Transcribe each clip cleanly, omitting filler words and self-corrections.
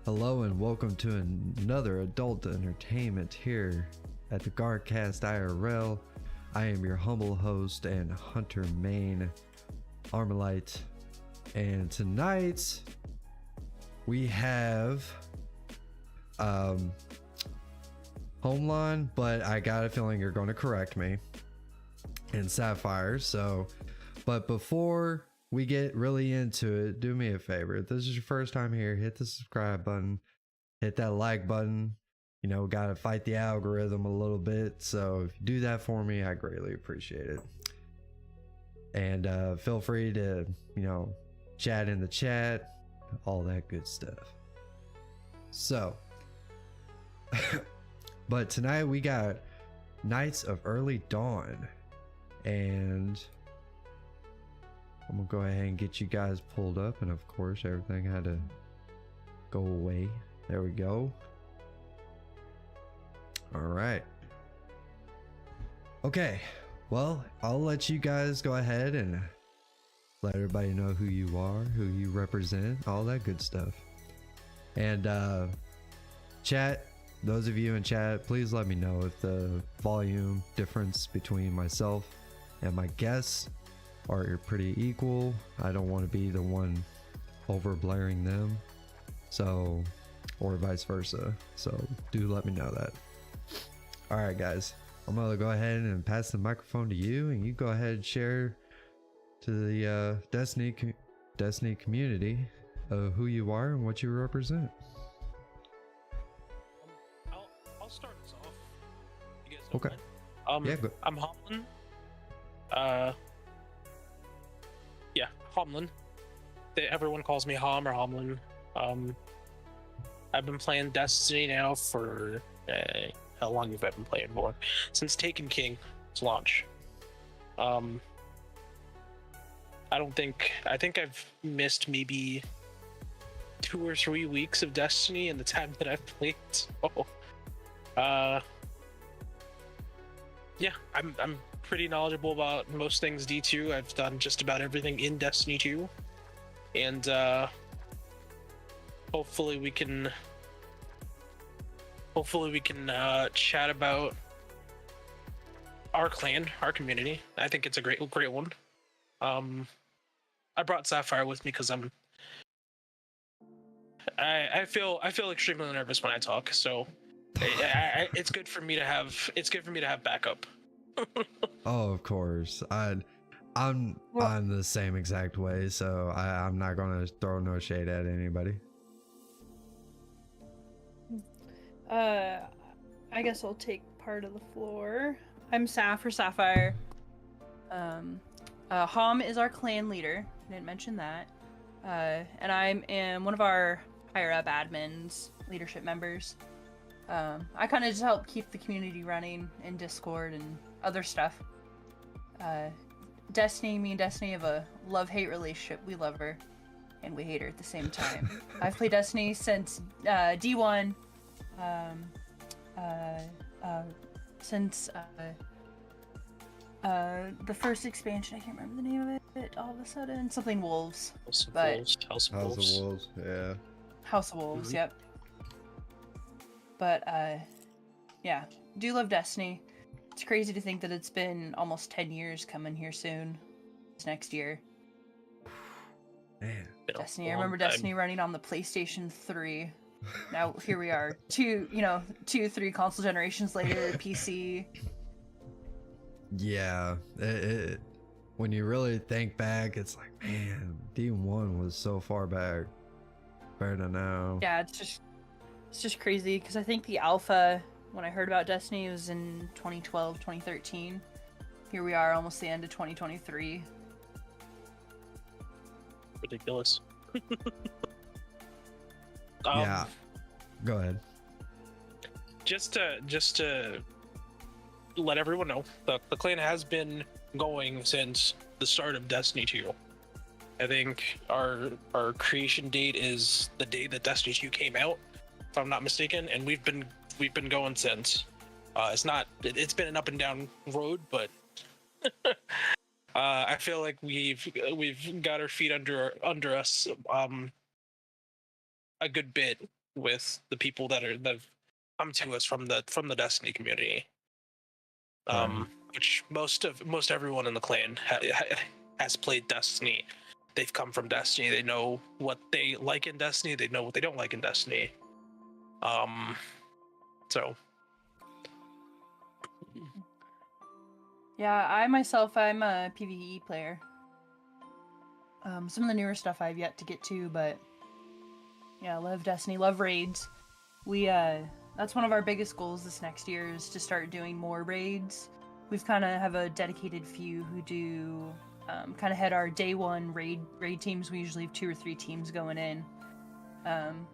Hello and welcome to another adult entertainment here at the GuardCast IRL. I am your humble host and hunter main, Armalite, and tonight we have Homlun, but I got a feeling you're going to correct me, and Sapphire. But before we get really into it, do me a favor. If this is your first time here, hit the subscribe button, hit that like button. You know, gotta fight the algorithm a little bit. So if you do that for me, I greatly appreciate it. And feel free to, chat in the chat, all that good stuff. So, but tonight we got Knights of Early Dawn, and I'm gonna go ahead and get you guys pulled up, and of course everything had to go away. There we go. All right. Okay, well, I'll let you guys go ahead and let everybody know who you are, who you represent, all that good stuff. And chat, those of you in chat, please let me know if the volume difference between myself and my guests are pretty equal. I don't want to be the one over blaring them, so, or vice versa, so do let me know that. All right guys, I'm gonna go ahead and pass the microphone to you, and you go ahead and share to the Destiny community of who you are and what you represent. I'll start us off. You guys Okay. mind? Yeah, go. I'm Homlun. Yeah, Homlun. Everyone calls me Hom or Homlun. I've been playing Destiny now for how long have I been playing for? Since Taken King's launch. I think I've missed maybe 2 or 3 weeks of Destiny in the time that I've played. So, yeah, I'm pretty knowledgeable about most things D2. I've done just about everything in Destiny 2, and hopefully we can chat about our clan, our community. I think it's a great one. I brought Sapphire with me because I feel extremely nervous when I talk, so it's good for me to have backup. Oh, of course. I'm the same exact way, so I'm not gonna throw no shade at anybody. I guess I'll take part of the floor. I'm Saph or Sapphire. Hom is our clan leader. I didn't mention that. And I am one of our higher up admins, leadership members. I kind of just help keep the community running in Discord and other stuff. Destiny, me and Destiny have a love-hate relationship. We love her, and we hate her at the same time. I've played Destiny since D1. Since the first expansion, I can't remember the name of it. All of a sudden, something Wolves. House of Wolves. Yeah. House of Wolves. Mm-hmm. Yep. But yeah, do love Destiny. It's crazy to think that it's been almost 10 years coming here soon. It's next year. Man. Destiny. I remember Destiny running on the PlayStation 3. Now here we are, 3 console generations later, PC. Yeah, when you really think back, it's like, man, D1 was so far back. Better than now. Yeah, it's just crazy, because I think the alpha, when I heard about Destiny, was in 2012, 2013. Here we are, almost the end of 2023. Ridiculous. Yeah. Go ahead. Just to let everyone know, the clan has been going since the start of Destiny 2. I think our creation date is the day that Destiny 2 came out, if I'm not mistaken, and we've been going since. It's been an up and down road, but I feel like we've got our feet under us a good bit with the people that have come to us from the Destiny community. Which most everyone in the clan has played Destiny. They've come from Destiny. They know what they like in Destiny. They know what they don't like in Destiny. So Yeah, I'm a PvE player. Some of the newer stuff I've yet to get to, but yeah, love Destiny, love raids. We that's one of our biggest goals this next year is to start doing more raids. We've kind of have a dedicated few who do kind of head our day one raid teams. We usually have 2 or 3 teams going in, and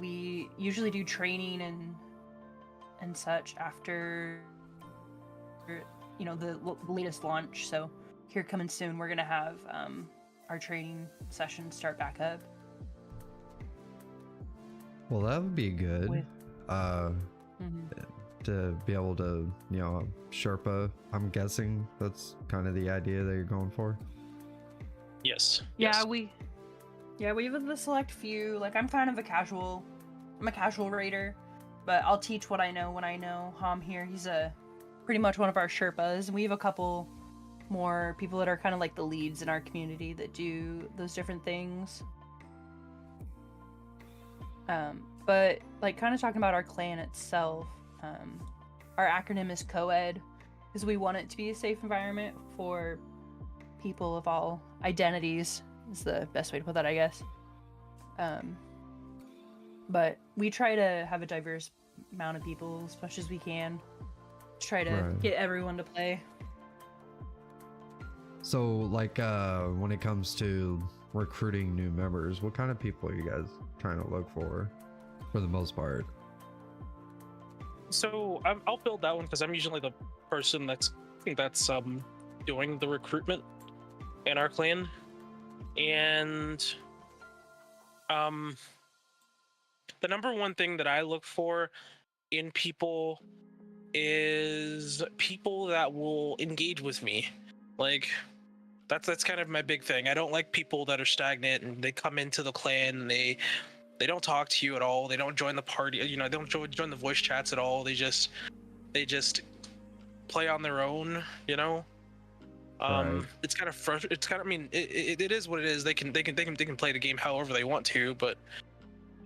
we usually do training and such after the latest launch. So here coming soon, we're gonna have our training sessions start back up. Well, that would be good. Mm-hmm. To be able to, Sherpa. I'm guessing that's kind of the idea that you're going for. yes. Yeah, we have the select few. Like I'm a casual raider, but I'll teach what I know when I know. Hom here, he's pretty much one of our Sherpas, and we have a couple more people that are kind of like the leads in our community that do those different things. But like kind of talking about our clan itself, our acronym is co-ed because we want it to be a safe environment for people of all identities is the best way to put that, I guess. But we try to have a diverse amount of people as much as we can. Try to get everyone to play. So like when it comes to recruiting new members, what kind of people are you guys trying to look for the most part? So I'll build that one because I'm usually the person that's doing the recruitment in our clan, and the number one thing that I look for in people is people that will engage with me. Like that's kind of my big thing. I don't like people that are stagnant and they come into the clan and they don't talk to you at all. They don't join the party. They don't join the voice chats at all. They just play on their own. Right. It's kind of frustrating. It's kind of, I mean, it is what it is. They can play the game however they want to, but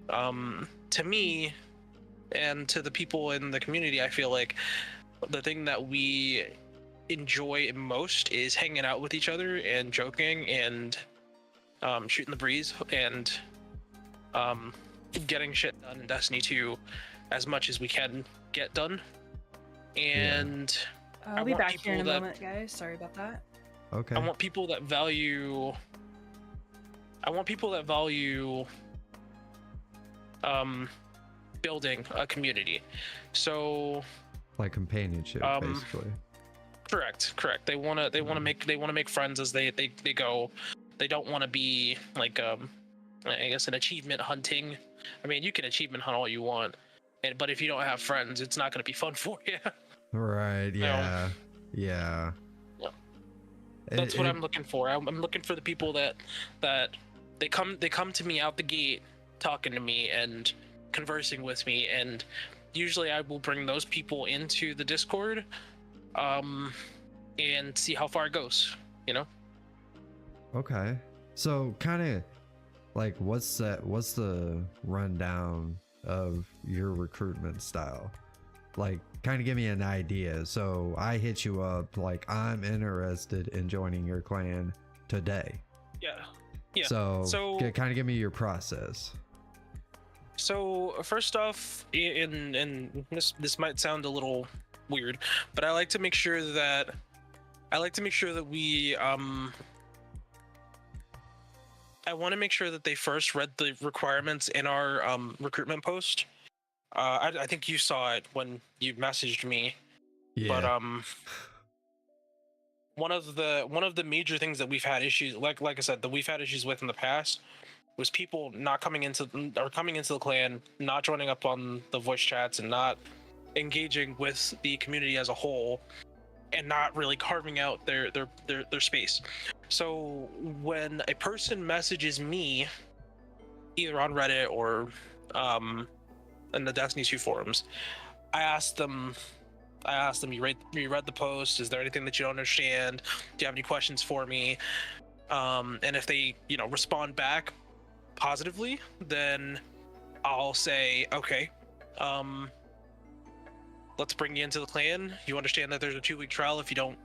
to me and to the people in the community, I feel like the thing that we enjoy most is hanging out with each other and joking and shooting the breeze and getting shit done in Destiny 2 as much as we can get done. And I'll be back here in a moment, guys. Sorry about that. Okay. I want people that value building a community. So like companionship, basically. Correct. They want to make friends as they go. They don't want to be like I guess an achievement hunting. I mean, you can achievement hunt all you want, but if you don't have friends, it's not going to be fun for you. Right. Yeah. Yeah. That's what I'm looking for. I'm looking for the people that they come to me out the gate, talking to me and conversing with me, and usually I will bring those people into the Discord, and see how far it goes. Okay. So kind of like what's the rundown of your recruitment style? Like kind of give me an idea. So I hit you up like I'm interested in joining your clan today. Yeah. So kind of give me your process. So first off, and this might sound a little weird, but I like to make sure that we I want to make sure that they first read the requirements in our recruitment post. I think you saw it when you messaged me. Yeah. But one of the major things that we've had issues, like I said, that we've had issues with in the past was people not coming into the clan, not joining up on the voice chats, and not engaging with the community as a whole, and not really carving out their space. So when a person messages me, either on Reddit or in the Destiny 2 forums. I asked them, you read the post, is there anything that you don't understand? Do you have any questions for me? And if they, respond back positively, then I'll say, okay, let's bring you into the clan. You understand that there's a 2-week trial. If you don't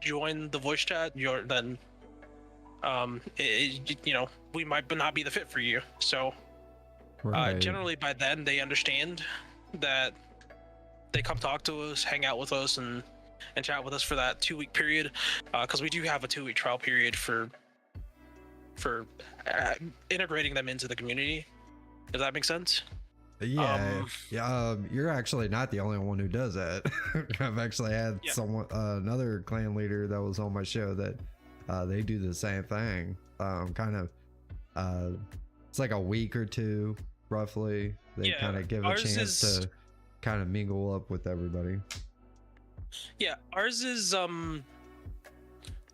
join the voice chat, then we might not be the fit for you. So generally by then they understand that they come talk to us, hang out with us, and chat with us for that 2-week period, because we do have a 2-week trial period for integrating them into the community. Does that make sense? Yeah, you're actually not the only one who does that. I've actually had someone, another clan leader that was on my show that they do the same thing. It's like a week or two, roughly. They kind of give a chance to kind of mingle up with everybody. Yeah, ours is a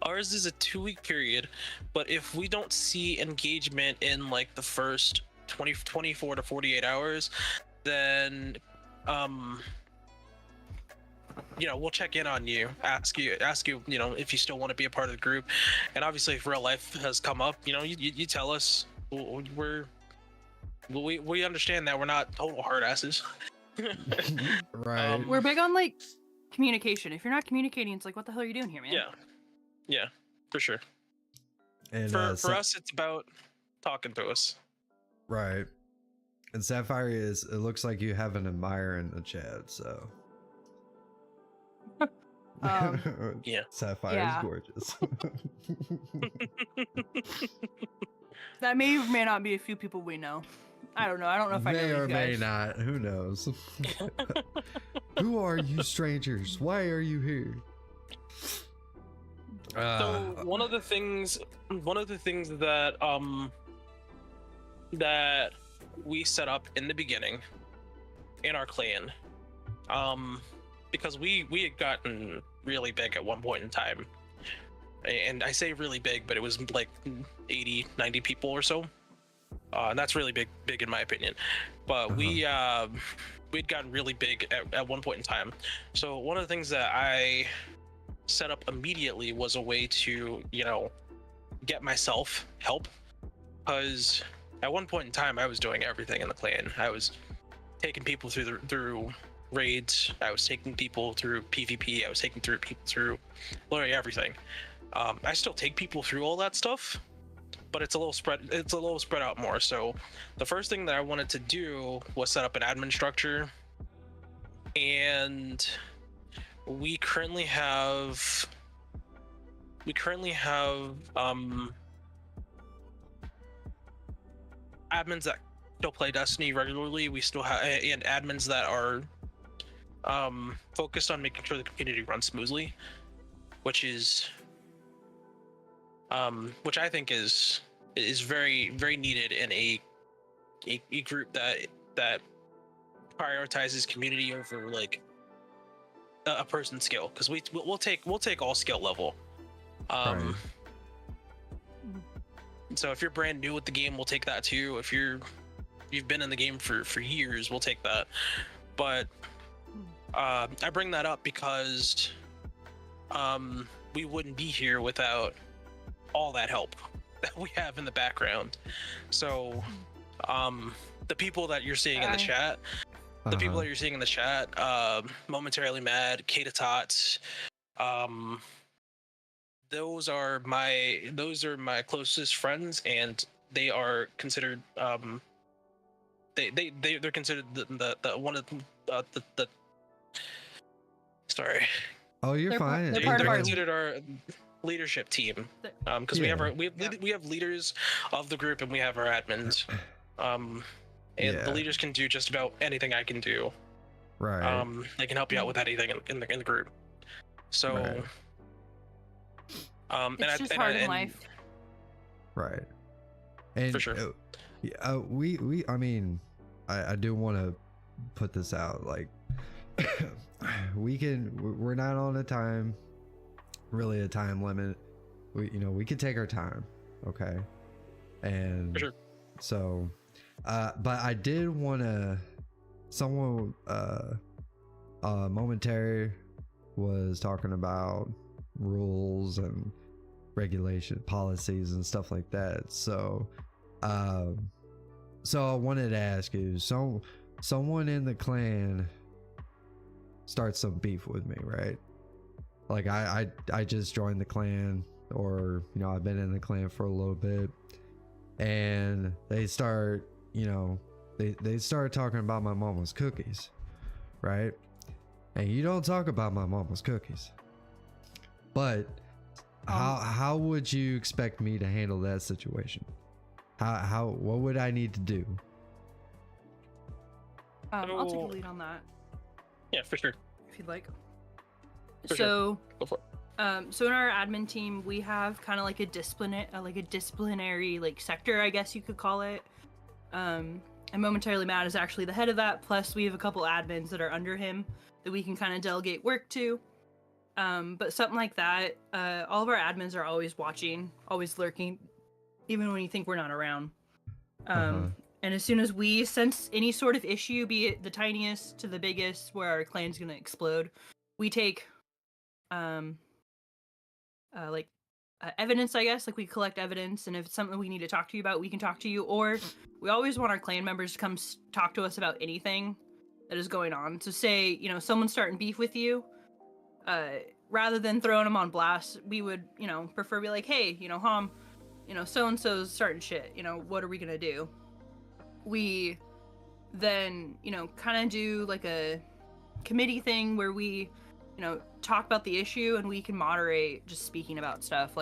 2-week period, but if we don't see engagement in like the first 24 to 48 hours, then we'll check in on you, ask you if you still want to be a part of the group. And obviously if real life has come up, you tell us. We understand that we're not total hard asses. Right. We're big on like communication. If you're not communicating, it's like, what the hell are you doing here, man? Yeah, for sure. And for us, it's about talking to us. Right. And Sapphire it looks like you have an admirer in the chat, so yeah, Sapphire is gorgeous. That may or may not be a few people we know. I don't know if I know may or these guys. may not, who knows. Who are you strangers? Why are you here? So one of the things that that we set up in the beginning in our clan, because we had gotten really big at one point in time, and I say really big, but it was like 80-90 people or so, and that's really big in my opinion. But we'd gotten really big at one point in time. So one of the things that I set up immediately was a way to get myself help, because at one point in time I was doing everything in the clan. I was taking people through raids, I was taking people through PvP, I was taking people through literally everything. I still take people through all that stuff, but it's a little spread out more. So the first thing that I wanted to do was set up an admin structure, and we currently have admins that still play Destiny regularly. We still have and admins that are focused on making sure the community runs smoothly, which I think is very, very needed in a group that prioritizes community over like a person's skill, because we'll take all skill level. Right. So if you're brand new with the game, we'll take that too. If you've been in the game for years, we'll take that. But I bring that up because we wouldn't be here without all that help that we have in the background. So the people that you're seeing in the chat, Momentarily Mad, Kata Tots, those are my closest friends, and they are considered they're considered the one of the sorry. Oh, you're fine. They're considered our leadership team, because we have leaders of the group and we have our admins, and the leaders can do just about anything I can do. Right. They can help you out with anything in the group. So it's just hard in life. Right. And for sure. I mean, I do want to put this out, like we're not on a time limit. We could take our time, okay? And for sure. So But I did want to. Someone, momentary, was talking about rules and regulation policies and stuff like that. So I wanted to ask you, someone in the clan starts some beef with me, right? Like I just joined the clan, or I've been in the clan for a little bit, and they start they started talking about my mama's cookies, right? And you don't talk about my mama's cookies, but how would you expect me to handle that situation? What would I need to do? I'll take a lead on that Yeah, for sure. if you'd like. For So, Go for it. so in our admin team, we have kind of like a disciplinary like sector, I guess you could call it. And Momentarily Mad is actually the head of that. Plus, we have a couple admins that are under him that we can kind of delegate work to. But something like that, all of our admins are always watching, always lurking, even when you think we're not around. And as soon as we sense any sort of issue, be it the tiniest to the biggest, where our clan's gonna explode, we take evidence, I guess. Like, we collect evidence, and if it's something we need to talk to you about, we can talk to you. Or we always want our clan members to come talk to us about anything that is going on. So say, someone's starting beef with you, rather than throwing them on blast, we would, prefer be like, hey, Hom, so-and-so's starting shit, what are we gonna do? We then, kind of do like a committee thing where we, talk about the issue, and we can moderate just speaking about stuff,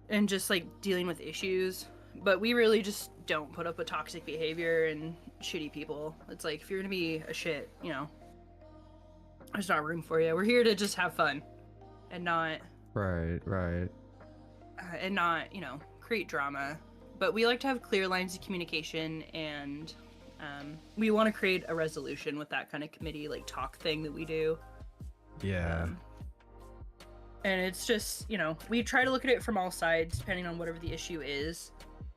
and just like dealing with issues. But we really just don't put up with toxic behavior and shitty people. It's like, if you're gonna be a shit, there's not room for you. We're here to just have fun and not Right. and not, create drama. But we like to have clear lines of communication, and we want to create a resolution with that kind of committee, like, talk thing that we do. Yeah. And it's just, we try to look at it from all sides, depending on whatever the issue is.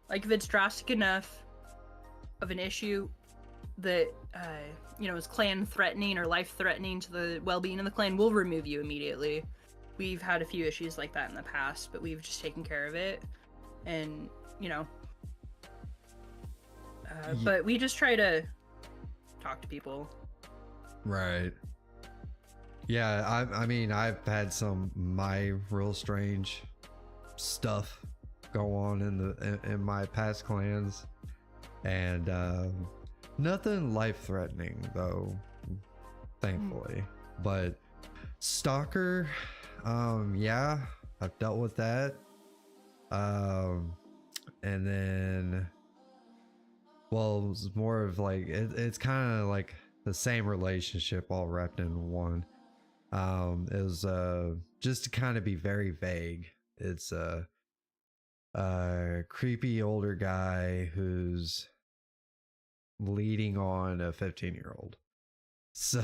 Like, if it's drastic enough of an issue that, is clan threatening or life threatening to the well-being of the clan, we'll remove you immediately. We've had a few issues like that in the past, but we've just taken care of it. And, but we just try to talk to people. Right. Yeah, I mean, I've had some real strange stuff go on in my past clans, and nothing life-threatening though, thankfully. But stalker, yeah, I've dealt with that. And then, well, it's more of like it's kind of like the same relationship all wrapped in one. It was just to kind of be very vague. It's a creepy older guy who's leading on a 15-year-old. So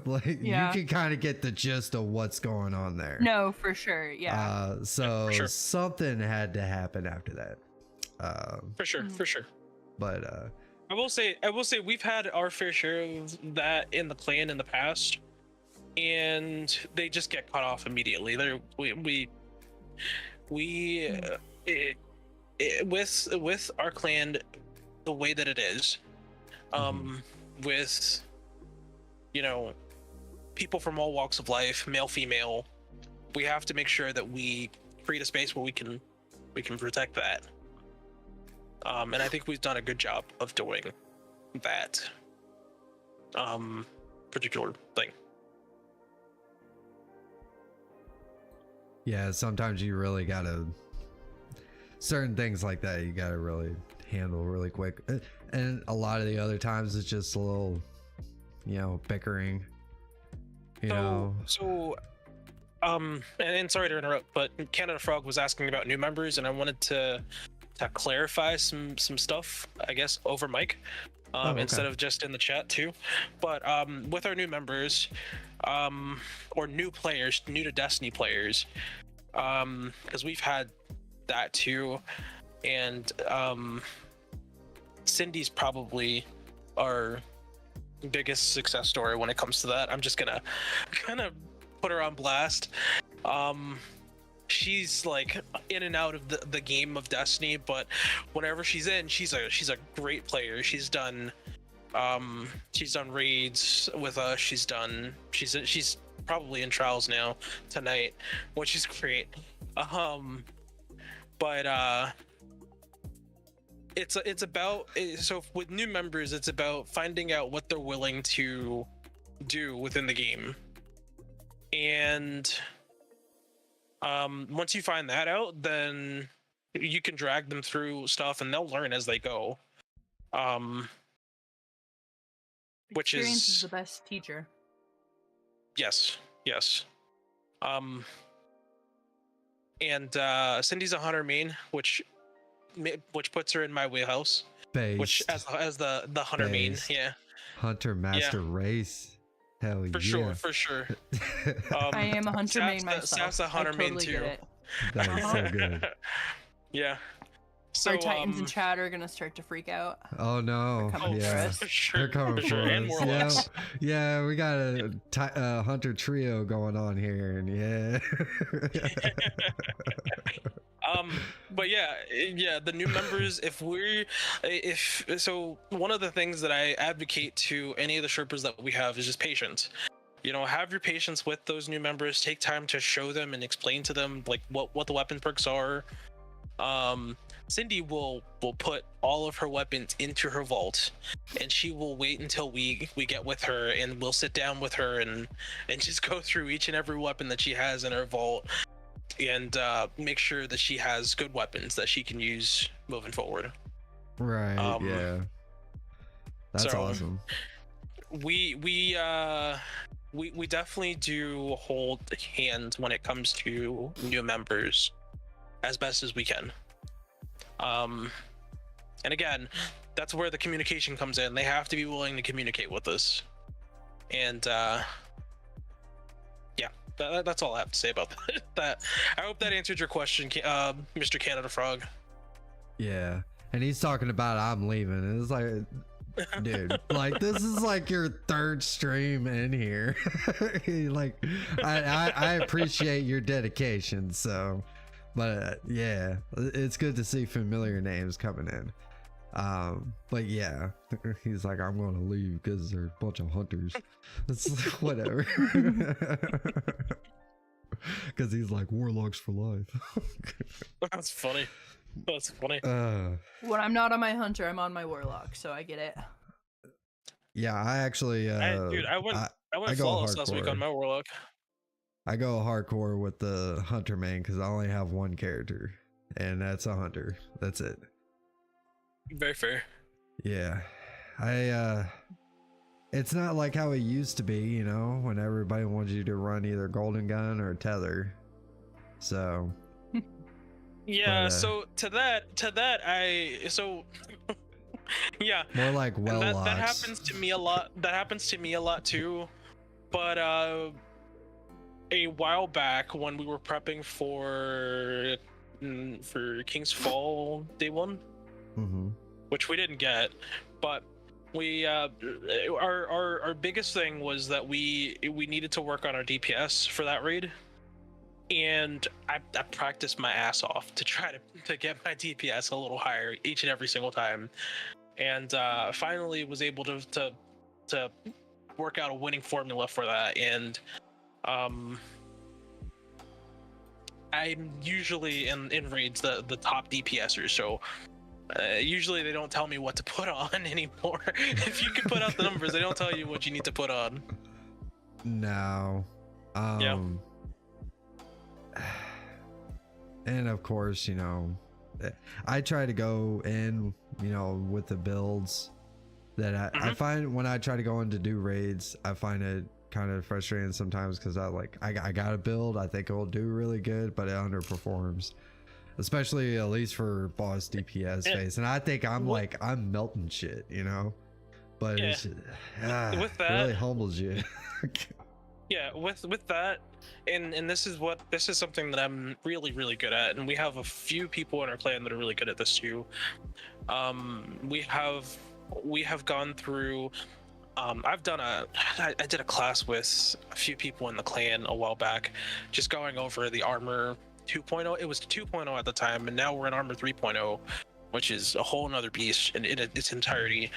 like, Yeah. you can kind of get the gist of what's going on there. No, for sure. Yeah. So For sure. something had to happen after that. For sure. But I will say we've had our fair share of that in the clan in the past, and they just get cut off immediately. With our clan the way that it is, with people from all walks of life, male, female, we have to make sure that we create a space where we can protect that. And I think we've done a good job of doing that particular thing. yeah, sometimes you really gotta, certain things like that you gotta really handle really quick, and a lot of the other times it's just a little bickering, So and sorry to interrupt, but Canada Frog was asking about new members, and I wanted to clarify some stuff, I guess, over mic, okay. instead of just in the chat too. But with our new members, or new players, new to Destiny players, because we've had that too, and Cindy's probably our biggest success story when it comes to that. I'm just gonna kind of put her on blast. She's like in and out of the game of Destiny, but whenever she's in, she's a great player. She's done raids with us. She's probably in trials now tonight, which is great. But it's about, so with new members, it's about finding out what they're willing to do within the game, and once you find that out, then you can drag them through stuff and they'll learn as they go. Which Experience is is the best teacher. yes. And Cindy's a hunter main, which puts her in my wheelhouse. Based. Which as the hunter main, Based. yeah. Hunter master race. Hell For yeah. For sure. I am a hunter main Saf's myself. a hunter I totally main too. get it. That is so good. Yeah. So Our Titans in chat are gonna start to freak out. Oh no. They're coming for Yeah. us. For sure, They're coming for and us. Warlocks. Yeah, we got a hunter trio going on here, and yeah. But yeah, the new members, so one of the things that I advocate to any of the Sherpas that we have is just patience. You know, have your patience with those new members. Take time to show them and explain to them like what the weapon perks are. Cindy will put all of her weapons into her vault, and she will wait until we get with her, and we'll sit down with her and just go through each and every weapon that she has in her vault, and make sure that she has good weapons that she can use moving forward. Right. Yeah. That's so awesome. We definitely do hold hands when it comes to new members as best as we can. And again, that's where the communication comes in. They have to be willing to communicate with us. And yeah, that's all I have to say about that. I hope that answered your question, Mr. Canada Frog. Yeah. And he's talking about I'm leaving. And it's like, dude, like this is like your third stream in here. Like I appreciate your dedication, so but yeah, it's good to see familiar names coming in. But yeah, he's like, I'm gonna leave because they're a bunch of hunters. It's like, whatever. Because he's like, warlocks for life. That's funny. That's funny. When I'm not on my hunter, I'm on my warlock, so I get it. Yeah, I actually Dude, I went flawless last week on my warlock. I go hardcore with the hunter main because I only have one character, and that's a hunter. That's it. Very fair. Yeah, it's not like how it used to be, you know, when everybody wanted you to run either golden gun or tether. So yeah, but, so to that yeah, more like that happens to me a lot. That happens to me a lot too. But a while back when we were prepping for King's Fall Day 1, which we didn't get, but we our biggest thing was that we needed to work on our DPS for that raid, and I practiced my ass off to try to get my DPS a little higher each and every single time, and finally was able to work out a winning formula for that. And I'm usually in raids the top DPSers, so usually they don't tell me what to put on anymore. If you can put out the numbers, they don't tell you what you need to put on. No. Yeah. And of course, you know, I try to go in, you know, with the builds that I find when I try to go in to do raids, I find it kind of frustrating sometimes because I got a build I think it will do really good, but it underperforms, especially at least for boss DPS phase. And I think I'm melting shit, you know, but it's with that, it really humbles you. Yeah, with that, and this is something that I'm really good at, and we have a few people in our clan that are really good at this too. We have gone through. I did a class with a few people in the clan a while back, just going over the armor 2.0. It was 2.0 at the time, and now we're in armor 3.0, which is a whole nother beast in its entirety.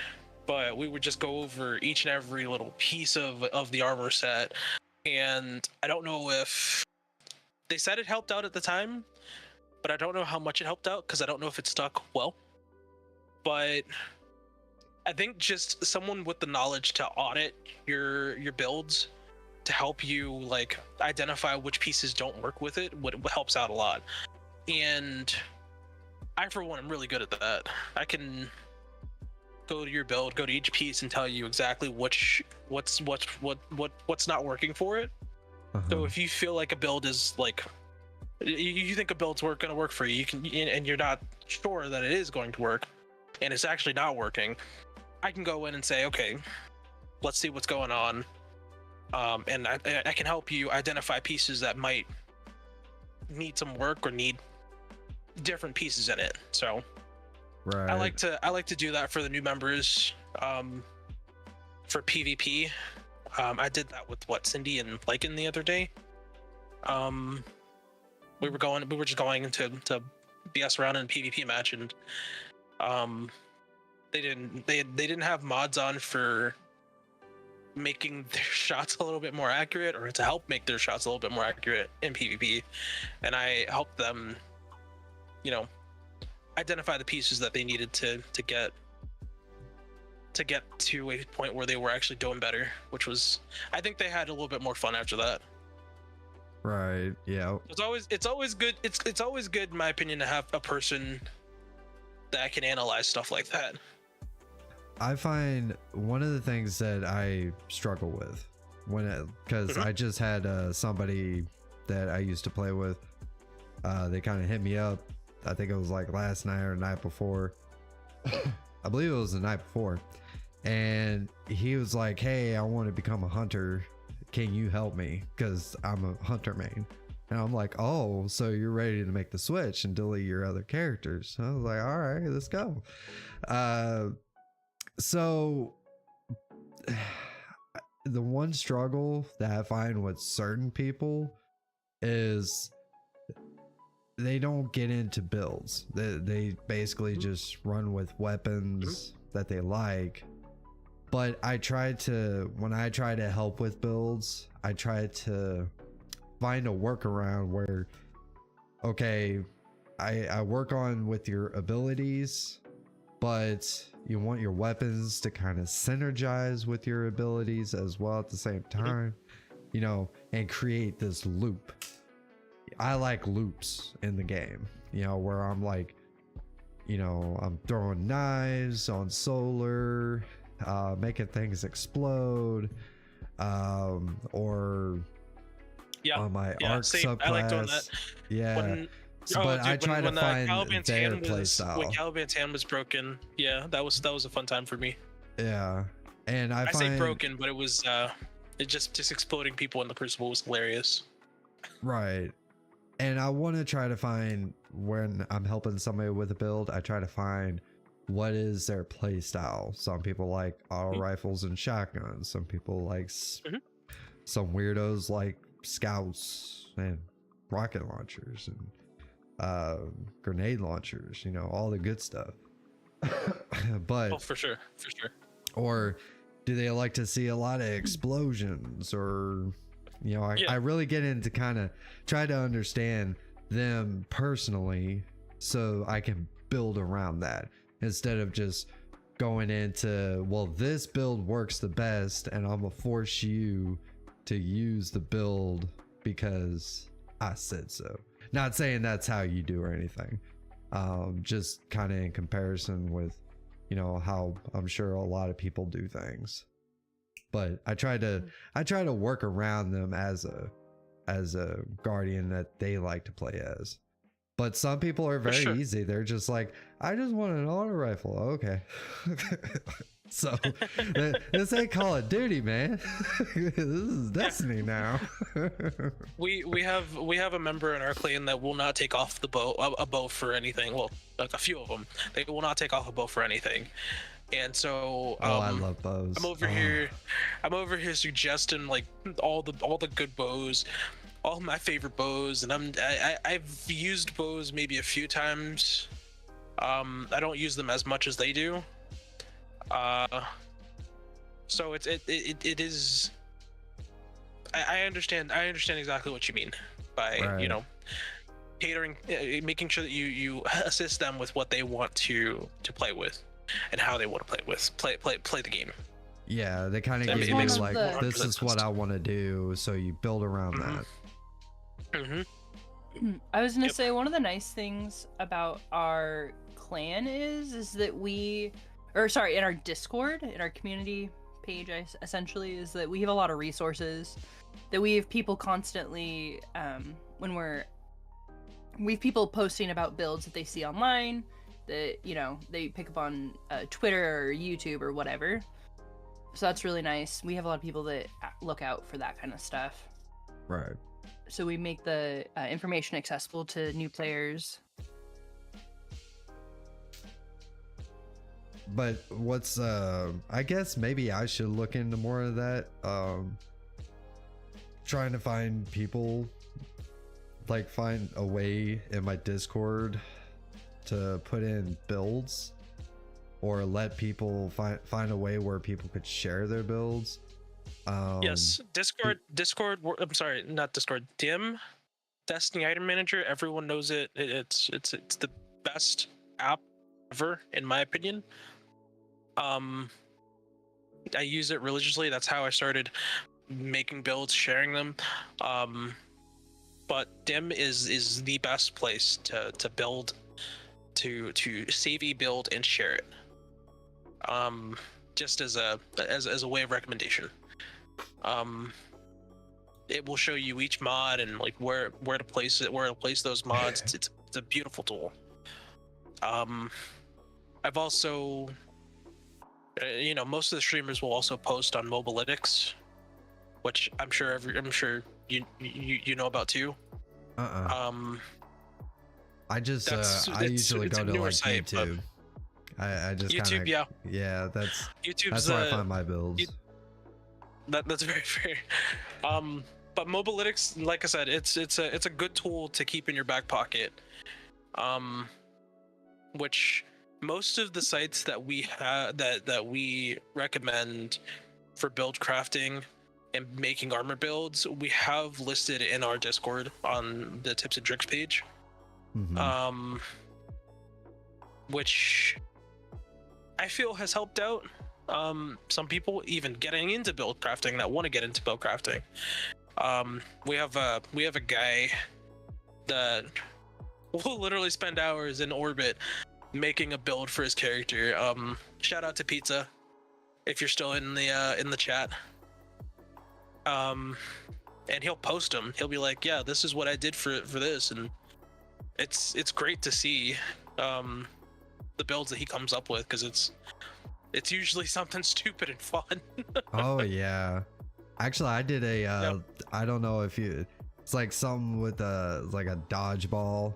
But we would just go over each and every little piece of the armor set, and I don't know if they said it helped out at the time, but I don't know how much it helped out because I don't know if it stuck well. But I think just someone with the knowledge to audit your builds to help you like identify which pieces don't work with it what helps out a lot. And I for one am really good at that. I can go to your build, go to each piece and tell you exactly what's not working for it. So if you feel like a build is like you think a build's gonna work for you, you can, and you're not sure that it is going to work and it's actually not working, I can go in and say, okay, let's see what's going on, and I can help you identify pieces that might need some work or need different pieces in it. So Right. I like to do that for the new members, for PvP. I did that with Cindy and Lycan the other day. We were just going to BS around in a PvP match, and they didn't have mods on for making their shots a little bit more accurate, or to help make their shots a little bit more accurate in PvP, and I helped them, identify the pieces that they needed to get to a point where they were actually doing better, which was, I think they had a little bit more fun after that. Right. Yeah. It's always good. It's always good, in my opinion, to have a person that can analyze stuff like that. I find one of the things that I struggle with because I just had somebody that I used to play with. They kind of hit me up. I think it was like last night or night before. I believe it was the night before. And he was like, hey, I want to become a hunter. Can you help me? Because I'm a hunter main. And I'm like, oh, so you're ready to make the switch and delete your other characters. I was like, all right, let's go. So the one struggle that I find with certain people is they don't get into builds. They basically just run with weapons that they like. But when I try to help with builds, I try to find a workaround where, okay, I work on with your abilities, but you want your weapons to kind of synergize with your abilities as well at the same time, and create this loop. I like loops in the game, where I'm like, I'm throwing knives on solar, making things explode, or on my arc subclass. I like doing that. Yeah. But I try to find their playstyle. When Caliban's hand was broken, yeah, that was a fun time for me. Yeah, and I say broken, but it was it just exploding people in the Crucible was hilarious. Right. And I want to try to find, when I'm helping somebody with a build, I try to find what is their play style. Some people like auto rifles and shotguns. Some people like some weirdos like scouts and rocket launchers and grenade launchers, all the good stuff. But for sure. Or do they like to see a lot of explosions, or I really get into kind of try to understand them personally so I can build around that, instead of just going into, well, this build works the best and I'm gonna force you to use the build because I said so. Not saying that's how you do or anything, just kind of in comparison with how I'm sure a lot of people do things. But I try to work around them as a guardian that they like to play as. But some people are very easy. They're just like, I just want an auto rifle. Okay. So this ain't Call of Duty, man. This is Destiny now. We have a member in our clan that will not take off the bow a bow for anything. Well, like a few of them, they will not take off a bow for anything. And so I love bows. I'm over here suggesting like all the good bows, all my favorite bows, and I've used bows maybe a few times. I don't use them as much as they do. So it is. I understand exactly what you mean by Right. catering, making sure that you assist them with what they want to play with and how they want to play the game. Yeah, they kind of It give you makes like, 100% this is what sense. I want to do, so you build around that. I was gonna Yep. say one of the nice things about our clan is that in our Discord, in our community page, essentially, is that we have a lot of resources, that we have people constantly, we have people posting about builds that they see online, that, they pick up on Twitter or YouTube or whatever. So that's really nice. We have a lot of people that look out for that kind of stuff. Right. So we make the information accessible to new players. But what's I guess maybe I should look into more of that. Trying to find people, like find a way in my Discord to put in builds, or let people find a way where people could share their builds. Yes, Discord. I'm sorry, not Discord. Destiny Item Manager. Everyone knows it. It's the best app ever, in my opinion. I use it religiously. That's how I started making builds, sharing them. But Dim is the best place to build, to save a build and share it. Just as a way of recommendation. It will show you each mod and like where to place it, where to place those mods. It's a beautiful tool. I've also, most of the streamers will also post on Mobalytics, which I'm sure you know about too. I just I it's usually a go to newer like site, but YouTube. I just YouTube, kinda, yeah. that's YouTube's where I find my builds. That's very fair. But Mobalytics, like I said, it's a good tool to keep in your back pocket. Which most of the sites that we have that we recommend for build crafting and making armor builds, we have listed in our Discord on the tips and tricks page. Mhm. Which I feel has helped out some people even getting into build crafting that want to get into build crafting. We have a guy that will literally spend hours in orbit making a build for his character. Shout out to Pizza if you're still in the chat. And he'll post them. He'll be like, yeah, this is what I did for this, and it's great to see the builds that he comes up with, because it's usually something stupid and fun. Oh yeah, actually I did a I don't know if it's like something with like a dodgeball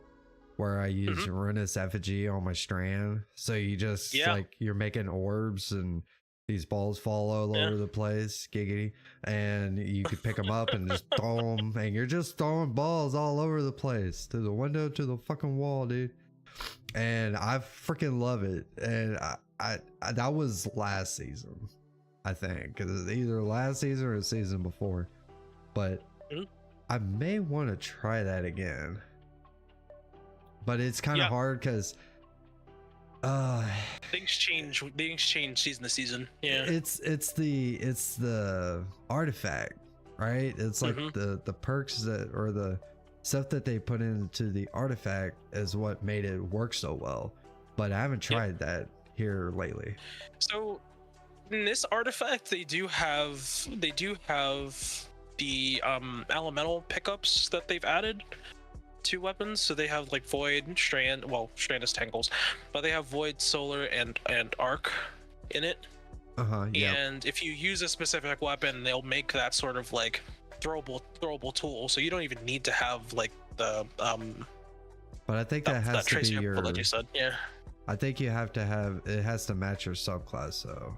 where I use Ruinous Effigy on my strand, so you just like you're making orbs and these balls fall all over the place, giggity, and you could pick them up and just throw them, and you're just throwing balls all over the place, to the window, to the fucking wall, dude. And I freaking love it. And I that was last season, I think, because either last season or the season before, but I may want to try that again. But it's kind of hard because things change season to season. It's the artifact, right? It's like the perks that, or the stuff that they put into the artifact is what made it work so well. But I haven't tried that here lately. So in this artifact, they do have the elemental pickups that they've added to weapons. So they have like Void, Strand, well, Strand is Tangles, but they have Void, Solar, and Arc in it. Yeah. And if you use a specific weapon, they'll make that sort of like throwable tool, so you don't even need to have like the But I think that has to be tracer your. that you said. Yeah. I think you have to have it has to match your subclass, so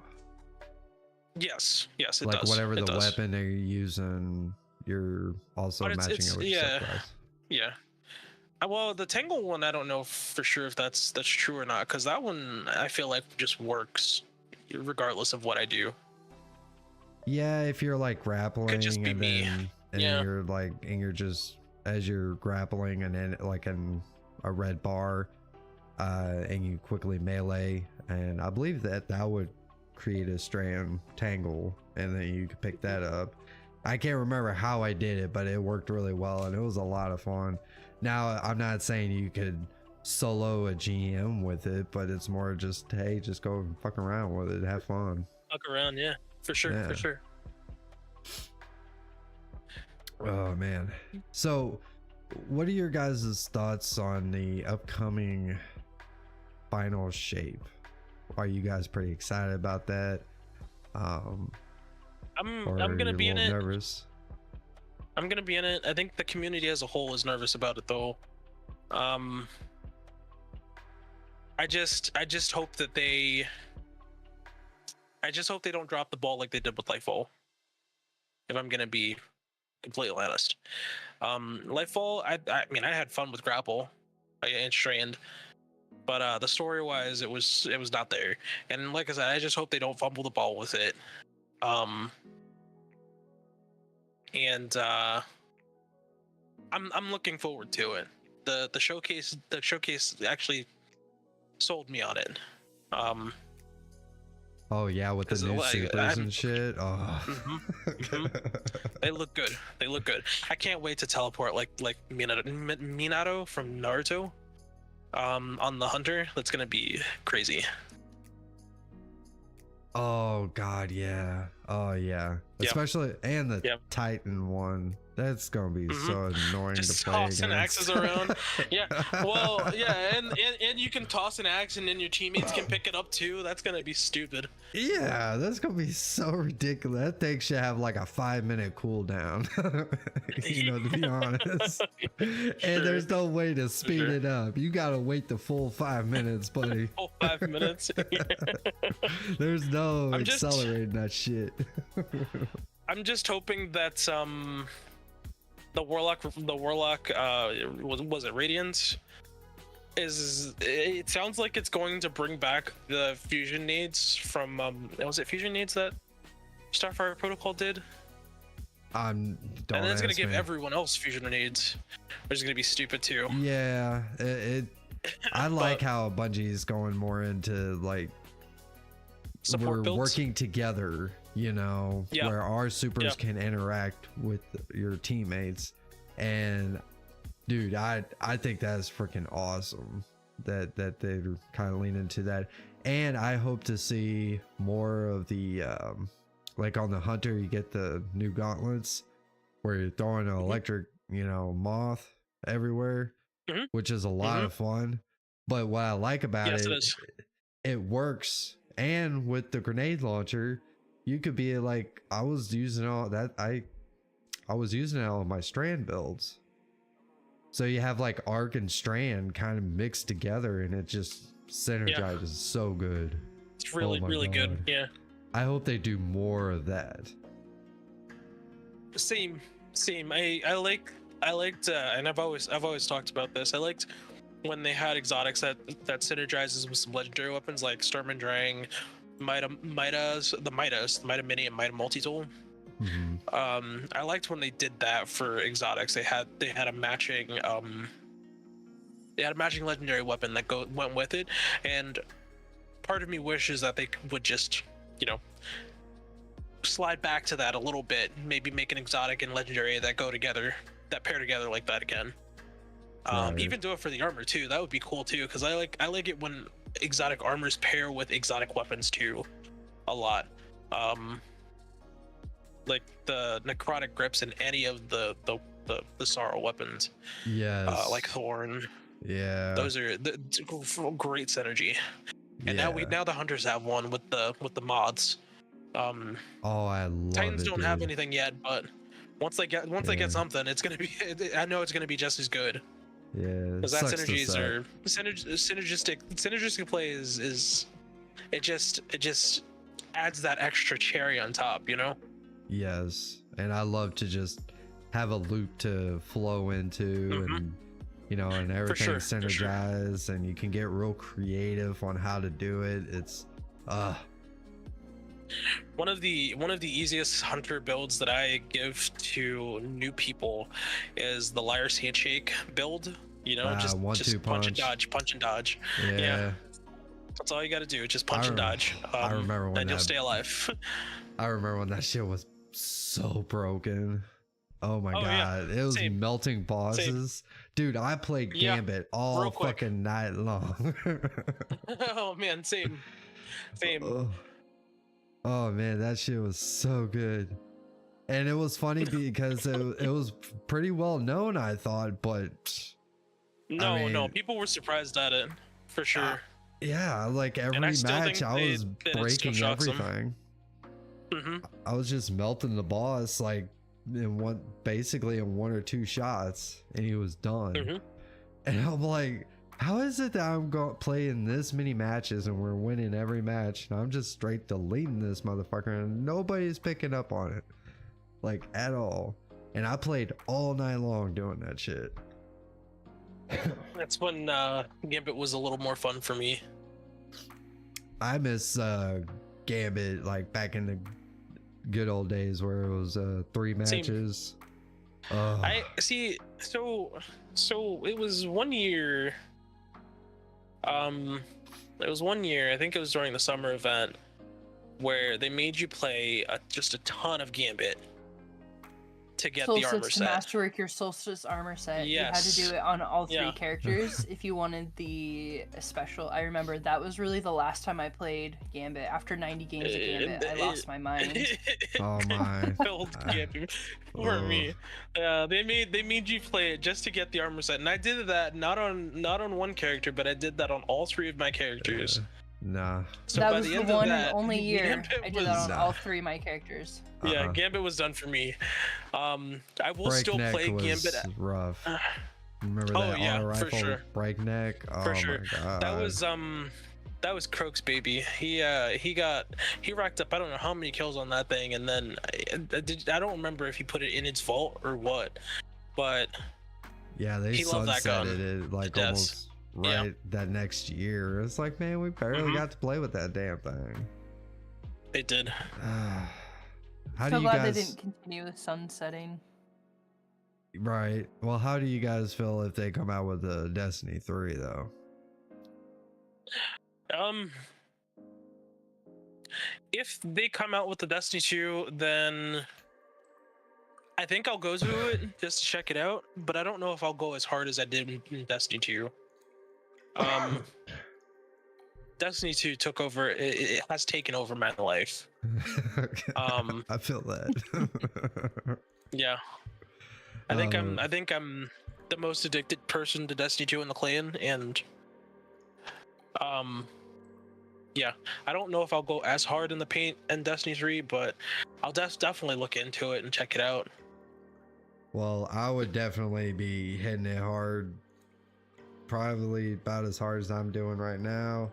Yes, it like does. whatever It the does. weapon they're using, you're also But matching it with your subclass. Yeah. Well, the Tangle one, I don't know for sure if that's true or not, because that one I feel like just works regardless of what I do. Yeah, if you're like grappling just be and me. then Yeah. you're like and you're just as you're grappling and then like in a red bar, and you quickly melee, and I believe that would create a strand tangle, and then you could pick that up. I can't remember how I did it, but it worked really well and it was a lot of fun. Now, I'm not saying you could solo a GM with it, but it's more just, hey, just go and fuck around with it, have fun. Fuck around, yeah, for sure, Yeah. for sure. Oh man. So what are your guys' thoughts on the upcoming final shape? Are you guys pretty excited about that? I'm Or gonna are you be a in little it. nervous? I'm gonna be in it. I think the community as a whole is nervous about it though. I just hope that they don't drop the ball like they did with Lightfall. If I'm gonna be completely honest. Lightfall, I mean I had fun with Grapple and Strand, but the story wise it was not there. And like I said, I just hope they don't fumble the ball with it. And I'm looking forward to it. The showcase actually sold me on it. Oh yeah, with the 'Cause, new like, supers and shit. Oh. They look good. They look good. I can't wait to teleport like Minato from Naruto on the hunter. That's gonna be crazy. Oh god, yeah. Oh yeah. Yep. Especially and the Yep. Titan one. That's gonna be so annoying Just to play tossing against. axes around. Yeah. Well, yeah, and you can toss an axe and then your teammates can pick it up too. That's gonna be stupid. Yeah, that's gonna be so ridiculous. That thing should have like a 5-minute cooldown. You know, to be honest. And there's no way to speed Sure. it up. You gotta wait the full 5 minutes, buddy. Oh, 5 minutes. There's no I'm just- accelerating that shit. I'm just hoping that the warlock was it Radiance? It sounds like it's going to bring back the fusion needs from was it fusion needs that Starfire Protocol did? Don't And then it's gonna ask give me. everyone else fusion needs, which is gonna be stupid too. Yeah, I like But- how Bungie's going more into like Support we're builds. working together, you know, Yeah. where our supers Yeah. can interact with your teammates. And dude, I think that's freaking awesome that they're kind of leaning into that. And I hope to see more of the like on the hunter, you get the new gauntlets where you're throwing an electric, you know, moth everywhere, Mhm. which is a lot of fun. But what I like about Yes, it, it is. it works. And with the grenade launcher, you could be like, I was using all that. I was using it on my strand builds. So you have like arc and strand kind of mixed together, and it just synergizes so good. It's really, Oh my really good. God. Yeah. I hope they do more of that. Same. I liked and I've always talked about this. I liked when they had exotics that synergizes with some legendary weapons like Storm and Drang, the Mida Mini and Mida Multi-Tool. Mhm. I liked when they did that for exotics. They had a matching legendary weapon that went with it, and part of me wishes that they would just, you know, slide back to that a little bit, maybe make an exotic and legendary that pair together like that again. Right. Even do it for the armor too. That would be cool too, because I like it when exotic armors pair with exotic weapons too, a lot. Like the necrotic grips in any of the sorrow weapons, Yes. like Thorn. yeah. Those are great synergy. And yeah. now the hunters have one with the mods. Oh, I love Titans it, don't have dude. anything yet, but once they get Yeah. something, it's gonna be. I know it's gonna be just as good. Yeah, it Because that sucks to synergies suck. are synergistic play is it just adds that extra cherry on top, you know. Yes, and I love to just have a loop to flow into, Mhm. and you know, and everything sure, for sure. synergize, and you can get real creative on how to do it. It's One of the easiest hunter builds that I give to new people is the Liar's Handshake build. You know, just one-two punch and punch. dodge. Yeah, That's all you got to do. Just punch and dodge. I remember when and you'll that- stay alive. I remember when that shit was so broken. Oh my Oh, yeah. god, it was Same. melting bosses. Dude, I played Yeah, Gambit all real quick. fucking night long. Oh man, same. Oh man, that shit was so good. And it was funny because it was pretty well known, I thought, but No, mean, people were surprised at it for sure. yeah, like every I still match think I they- was that it still breaking shocks 'em. everything. hmm I was just melting the boss like in basically in one or two shots, and he was done. Mhm. And I'm like, how is it that I'm playing this many matches and we're winning every match, and I'm just straight deleting this motherfucker, and nobody's picking up on it, like at all. And I played all night long doing that shit. That's when Gambit was a little more fun for me. I miss Gambit like back in the good old days where it was 3 matches. I see. So it was 1 year. It was 1 year. I think it was during the summer event where they made you play just a ton of Gambit to get the armor To set. masterwork your Solstice armor set. You had to Yes. do it on all 3 Yeah. characters if you wanted the special. I remember that was really the last time I played Gambit. After 90 games of Gambit, I lost my mind. Oh my. Filled Gambit for me. They made you play it just to get the armor set, and I did that not on one character, but I did that on all 3 of my characters. Nah. So that by was the the end of one that, and only year Gambit I did that on was- all 3 of my characters. Yeah, Gambit was done for me. I will still Breakneck play was Gambit. rough. Remember Oh, that yeah, auto for rifle sure. breakneck? Oh For sure. my god. That was Croak's baby. He racked up I don't know how many kills on that thing, and then I don't remember if he put it in its vault or what, but Yeah, they he loved that gun sunsetted it like to death. almost Yeah. right that next year. It's like, man, we barely Mhm. got to play with that damn thing. they did. How So do you glad guys they didn't continue with sunsetting. right? Well, how do you guys feel if they come out with a Destiny 3 though? If they come out with the Destiny 2, then I think I'll go to it just to check it out, but I don't know if I'll go as hard as I did in Destiny 2. Destiny 2 took over, it has taken over my life. I feel that. Yeah. I think I'm the most addicted person to Destiny 2 in the clan, and yeah, I don't know if I'll go as hard in the paint in Destiny 3, but I'll definitely look into it and check it out. Well, I would definitely be hitting it hard, probably about as hard as I'm doing right now,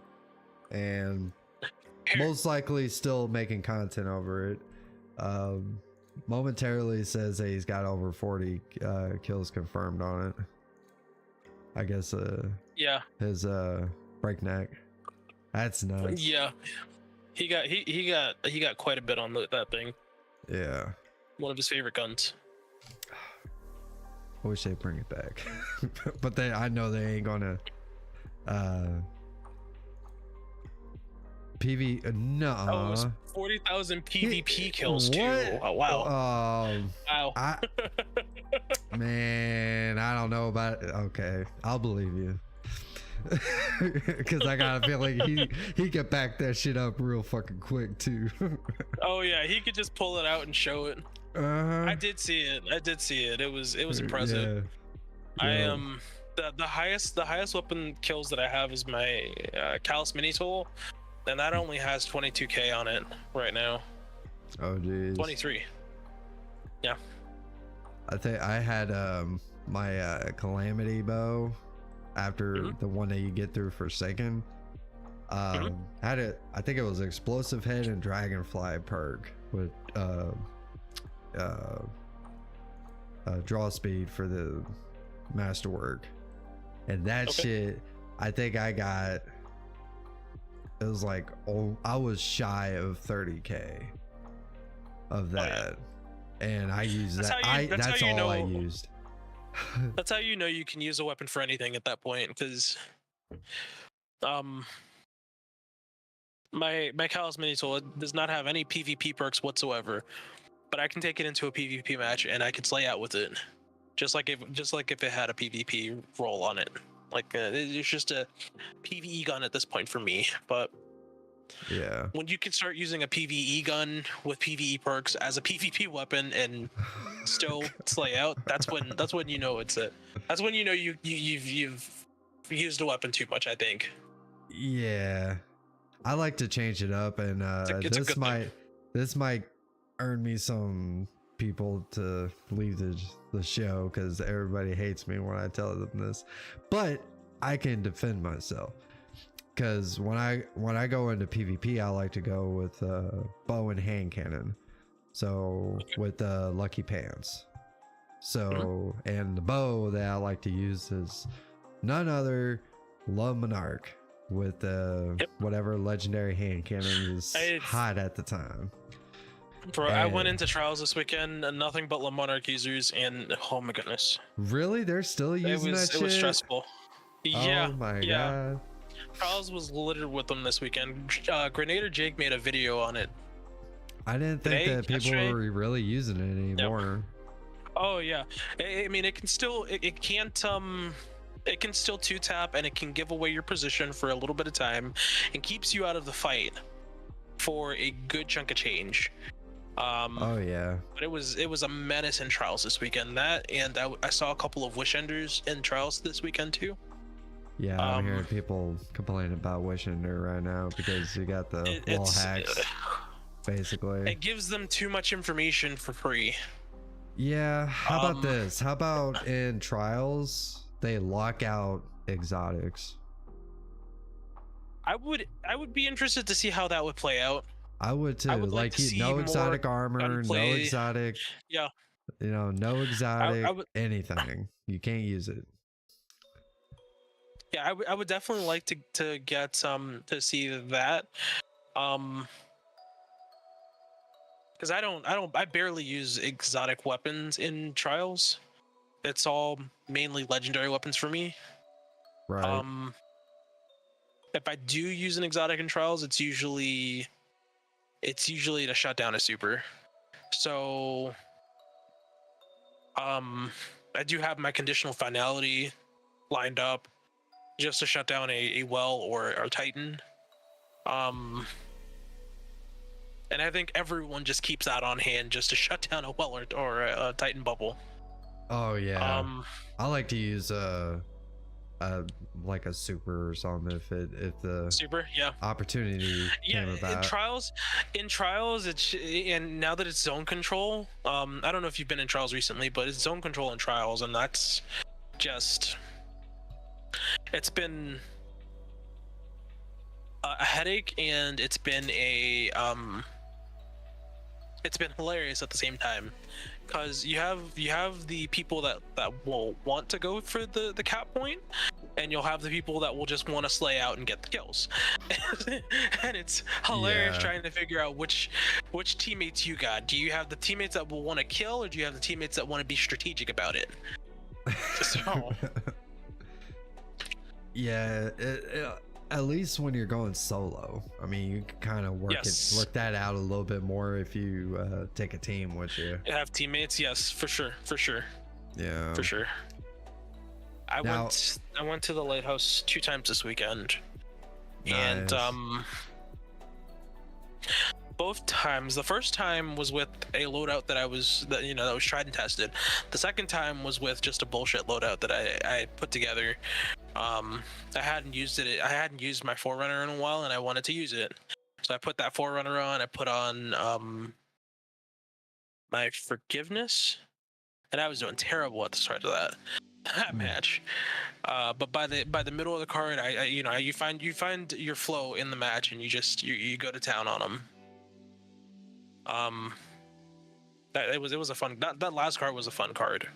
and most likely still making content over it. Momentarily says that he's got over 40 kills confirmed on it. I guess Yeah, his breakneck. That's nuts. yeah, he got quite a bit on that thing. Yeah. One of his favorite guns. I wish they'd bring it back. But I know they ain't gonna no. Oh, it was 40,000 PvP kills too. What? Oh, wow. Wow. Man, I don't know about it. Okay, I'll believe you. Because I got a feeling he could back that shit up real fucking quick too. Oh yeah, he could just pull it out and show it. I did see it. It was impressive. Yeah. I am the highest weapon kills that I have is my Callus Mini Tool, and that only has 22k on it right now. Oh geez. 23. Yeah. I think I had my calamity bow after the one that you get through Forsaken. Had it. I think it was explosive head and dragonfly perk with draw speed for the masterwork, and that shit. I think I got. It was like, oh, I was shy of 30k of that, and I used that. That's all I used. That's how you know you can use a weapon for anything at that point, because my Callous Mini Tool does not have any PvP perks whatsoever, but I can take it into a PvP match and I can slay out with it, just like if it had a PvP roll on it. Like it's just a PvE gun at this point for me. But yeah, when you can start using a PvE gun with PvE perks as a PvP weapon and still slay out, that's when you know it's it. That's when you know you've used a weapon too much, I think. Yeah, I like to change it up, and this might earn me some people to leave the show because everybody hates me when I tell them this, but I can defend myself because when I go into PvP, I like to go with bow and hand cannon, so with lucky pants. So and the bow that I like to use is none other Love Monarch with whatever legendary hand cannon is hot at the time. Bro, I went into trials this weekend and nothing but Monarch users, and oh my goodness. Really? They're still using that shit? It was stressful. Yeah. Oh my god. Trials was littered with them this weekend. Grenadier Jake made a video on it. I didn't think that people were really using it anymore. Yep. Oh yeah. I mean, it can still it can still 2-tap, and it can give away your position for a little bit of time and keeps you out of the fight for a good chunk of change. Oh yeah, but it was a menace in trials this weekend. That, and I saw a couple of wish enders in trials this weekend too. Yeah, I'm hearing people complaining about wish ender right now because you got the wall hacks. Basically, it gives them too much information for free. Yeah. How about this? How about in trials they lock out exotics? I would be interested to see how that would play out. I would too. Like no exotic armor, no exotic. Yeah. You know, no exotic anything. You can't use it. Yeah, I would definitely like to get to see that. Because I barely use exotic weapons in trials. It's all mainly legendary weapons for me. Right. If I do use an exotic in trials, it's usually to shut down a super. So I do have my conditional finality lined up just to shut down a well or a titan. And I think everyone just keeps that on hand just to shut down a well or a titan bubble. Oh yeah. I like to use like a super or something if the super opportunity came about. In trials it's, and now that it's zone control, I don't know if you've been in trials recently, but it's zone control in trials, and that's just, it's been a headache, and it's been hilarious at the same time, because you have the people that will want to go for the cap point, and you'll have the people that will just want to slay out and get the kills. And it's hilarious trying to figure out which teammates you got. Do you have the teammates that will want to kill, or do you have the teammates that want to be strategic about it? So yeah, at least when you're going solo, I mean, you can kind of work that out a little bit more if you take a team with you. You have teammates, yes, for sure. Yeah, for sure. I went to the lighthouse 2 times this weekend. Nice. And both times, the first time was with a loadout that was tried and tested. The second time was with just a bullshit loadout that I put together. I hadn't used my Forerunner in a while, and I wanted to use it, so I put that Forerunner on. I put on my forgiveness, and I was doing terrible at the start of that match. But by the middle of the card, I you find your flow in the match, and you go to town on them. That it was a fun, that last card was a fun card,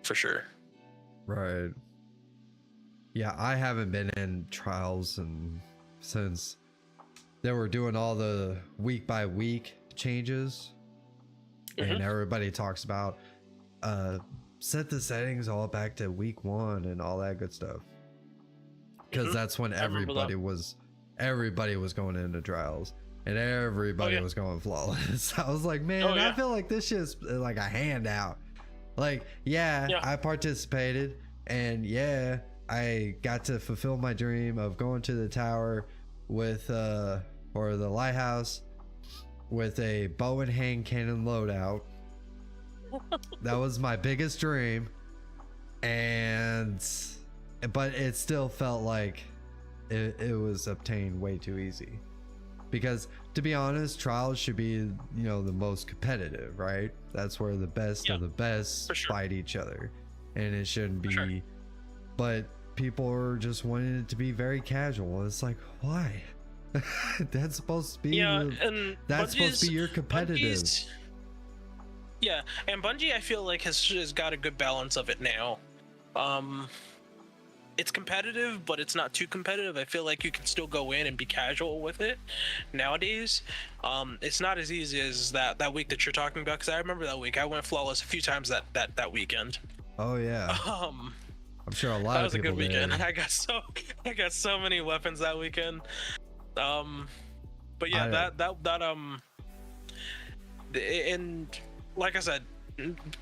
for sure. Right. Yeah, I haven't been in trials since they were doing all the week by week changes, and everybody talks about set the settings all back to week 1 and all that good stuff, because that's when everybody was going into trials and everybody was going flawless. I was like, man, I feel like this shit's like a handout. Like, I participated, and I got to fulfill my dream of going to the tower with or the lighthouse with a bow and hand cannon loadout. That was my biggest dream, but it still felt like it was obtained way too easy, because to be honest, trials should be, the most competitive, right? That's where the best of the best fight each other, and it shouldn't be. But people are just wanting it to be very casual. It's like, why? That's supposed to be that's supposed to be your competitive. And Bungie, I feel like has got a good balance of it now. It's competitive, but it's not too competitive. I feel like you can still go in and be casual with it nowadays. It's not as easy as that week that you're talking about, because I remember that week I went flawless a few times that weekend. Oh yeah. I'm sure a lot of people did. That was a good weekend. I got so many weapons that weekend. But yeah, and like I said,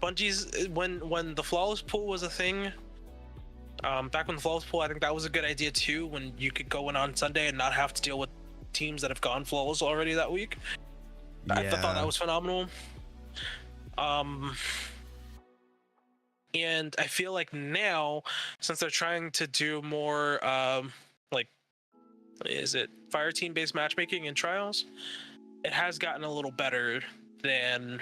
Bungie's when the flawless pool was a thing, back when the flawless pool, I think that was a good idea too, when you could go in on Sunday and not have to deal with teams that have gone flawless already that week. I thought that was phenomenal. And I feel like now, since they're trying to do more is it fire team based matchmaking in trials, it has gotten a little better than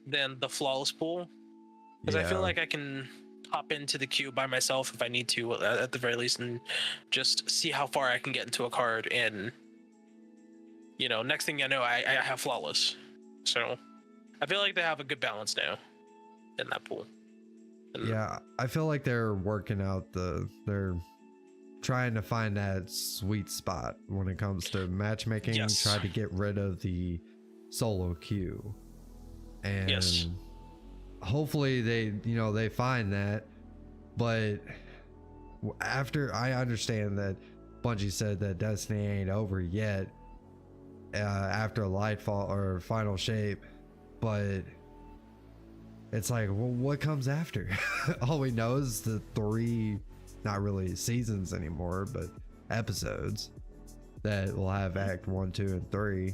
the flawless pool, because I feel like I can hop into the queue by myself if I need to, at the very least, and just see how far I can get into a card, and next thing I know, I have flawless. So I feel like they have a good balance now in that pool. Yeah, I feel like they're working out they're trying to find that sweet spot when it comes to matchmaking. Try to get rid of the solo queue, and hopefully they find that. But after, I understand that Bungie said that Destiny ain't over yet after Lightfall or Final Shape, but it's like, well, what comes after? All we know is the 3, not really seasons anymore, but episodes that will have Act 1, 2, and 3,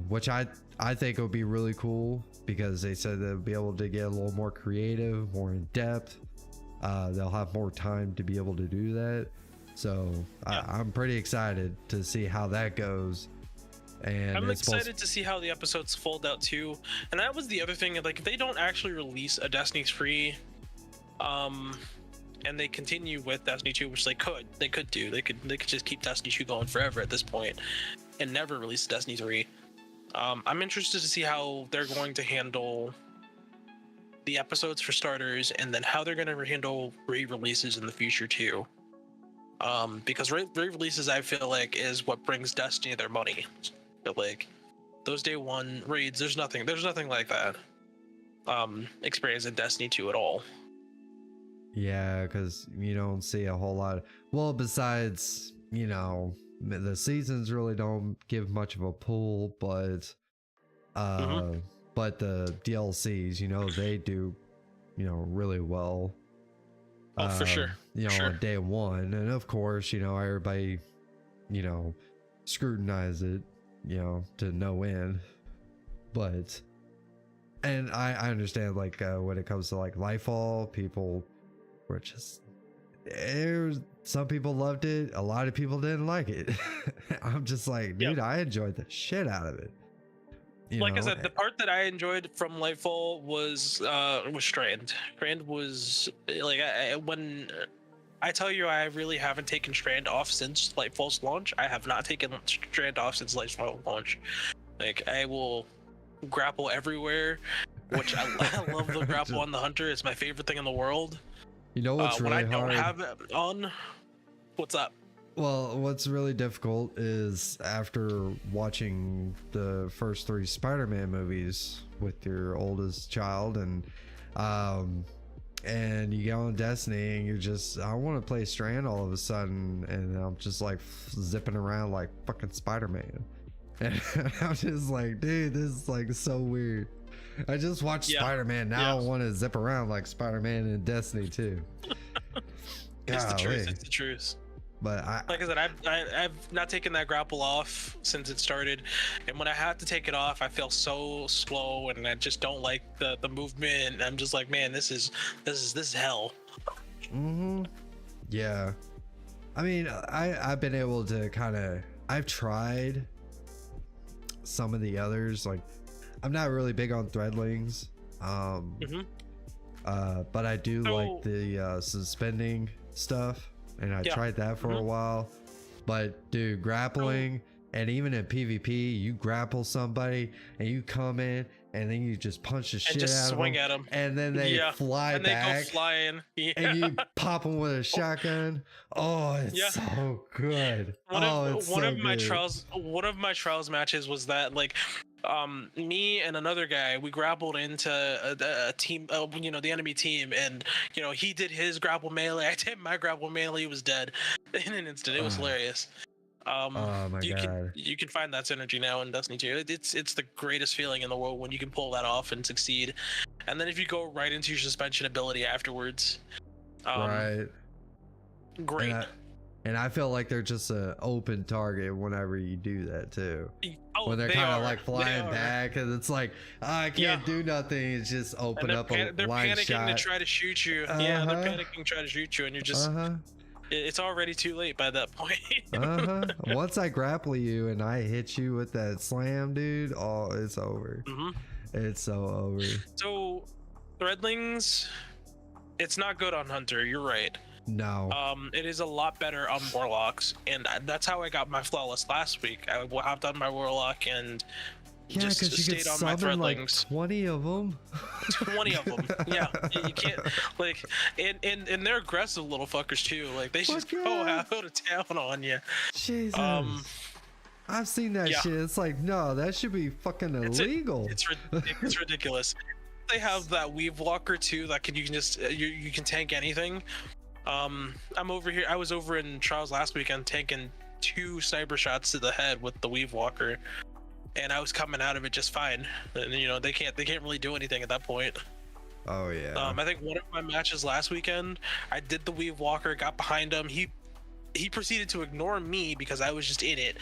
which I think would be really cool, because they said they'll be able to get a little more creative, more in depth. They'll have more time to be able to do that. So I'm pretty excited to see how that goes. And I'm excited to see how the episodes fold out too. And that was the other thing, like, if they don't actually release a Destiny 3, and they continue with Destiny 2, which they could just keep Destiny 2 going forever at this point and never release Destiny 3. I'm interested to see how they're going to handle the episodes, for starters, and then how they're going to handle re-releases in the future too. Because re-releases, I feel like, is what brings Destiny their money. But like those day one raids, there's nothing like that experience in Destiny 2 at all. Yeah, because you don't see a whole lot. Well, besides, the seasons really don't give much of a pull, but the DLCs, they do, really well. Oh, for sure. On day one, and of course, everybody, scrutinize it, to no end. But, and I understand, like, when it comes to like Lightfall, people were just, some people loved it, a lot of people didn't like it. I'm just like, dude, I enjoyed the shit out of it. Like I said, the part that I enjoyed from Lightfall was Strand. Strand was like when I tell you I really haven't taken Strand off since Lightfall's launch. I have not taken Strand off since Lightfall's launch. Like I will grapple everywhere, which I love the grapple on the Hunter. It's my favorite thing in the world. You know what's really when I hard? don't have it on, what's up? Well, what's really difficult is after watching the first 3 Spider-Man movies with your oldest child, and you get on Destiny and you're just, I want to play Strand all of a sudden, and I'm just like zipping around like fucking Spider-Man, and I'm just like, dude, this is like so weird. I just watched Spider-Man, now I want to zip around like Spider-Man in Destiny too. It's the truth. It's the truth. But like I said, I've not taken that grapple off since it started, and when I have to take it off, I feel so slow, and I just don't like the movement. And I'm just like, man, this is hell. Yeah, I mean, I've been able to I've tried some of the others. Like, I'm not really big on threadlings, but I do like the suspending stuff. And I tried that for a while, but dude, grappling, and even in PvP, you grapple somebody and you come in and then you just punch the shit out of them, at them, and then they fly and back, they go flying, and you pop them with a shotgun. Oh, it's so good. One of my trials matches was that, like, me and another guy, we grappled into a team, the enemy team, and he did his grapple melee, I did my grapple melee, he was dead in an instant. It was hilarious. Oh my god, you can find that synergy now in Destiny 2. It's the greatest feeling in the world when you can pull that off and succeed, and then if you go right into your suspension ability afterwards, right, great. And I feel like they're just an open target whenever you do that too. When they're they kind of are. like flying back, and it's like, I can't do nothing. It's just open up a line shot. They're panicking to try to shoot you. Yeah, they're panicking to try to shoot you, and you're just. It's already too late by that point. Once I grapple you and I hit you with that slam, dude, oh, it's over. It's so over. So, threadlings, it's not good on Hunter. You're right. No. It is a lot better on Warlocks, and that's how I got my flawless last week. I hopped on my Warlock and just stayed on my threadlings. Like 20 of them. 20 of them. Yeah, you can't, like, and they're aggressive little fuckers too. Like, they just go out of town on you. Jesus. I've seen that shit. It's like, no, that should be fucking illegal. It's ridiculous. They have that Weave Walker too, that you can just you can tank anything. I'm over here. I was over in Trials last weekend tanking 2 sniper shots to the head with the Weave Walker, and I was coming out of it just fine. And they can't really do anything at that point. Oh yeah. I think one of my matches last weekend, I did the Weave Walker, got behind him. He proceeded to ignore me because I was just in it,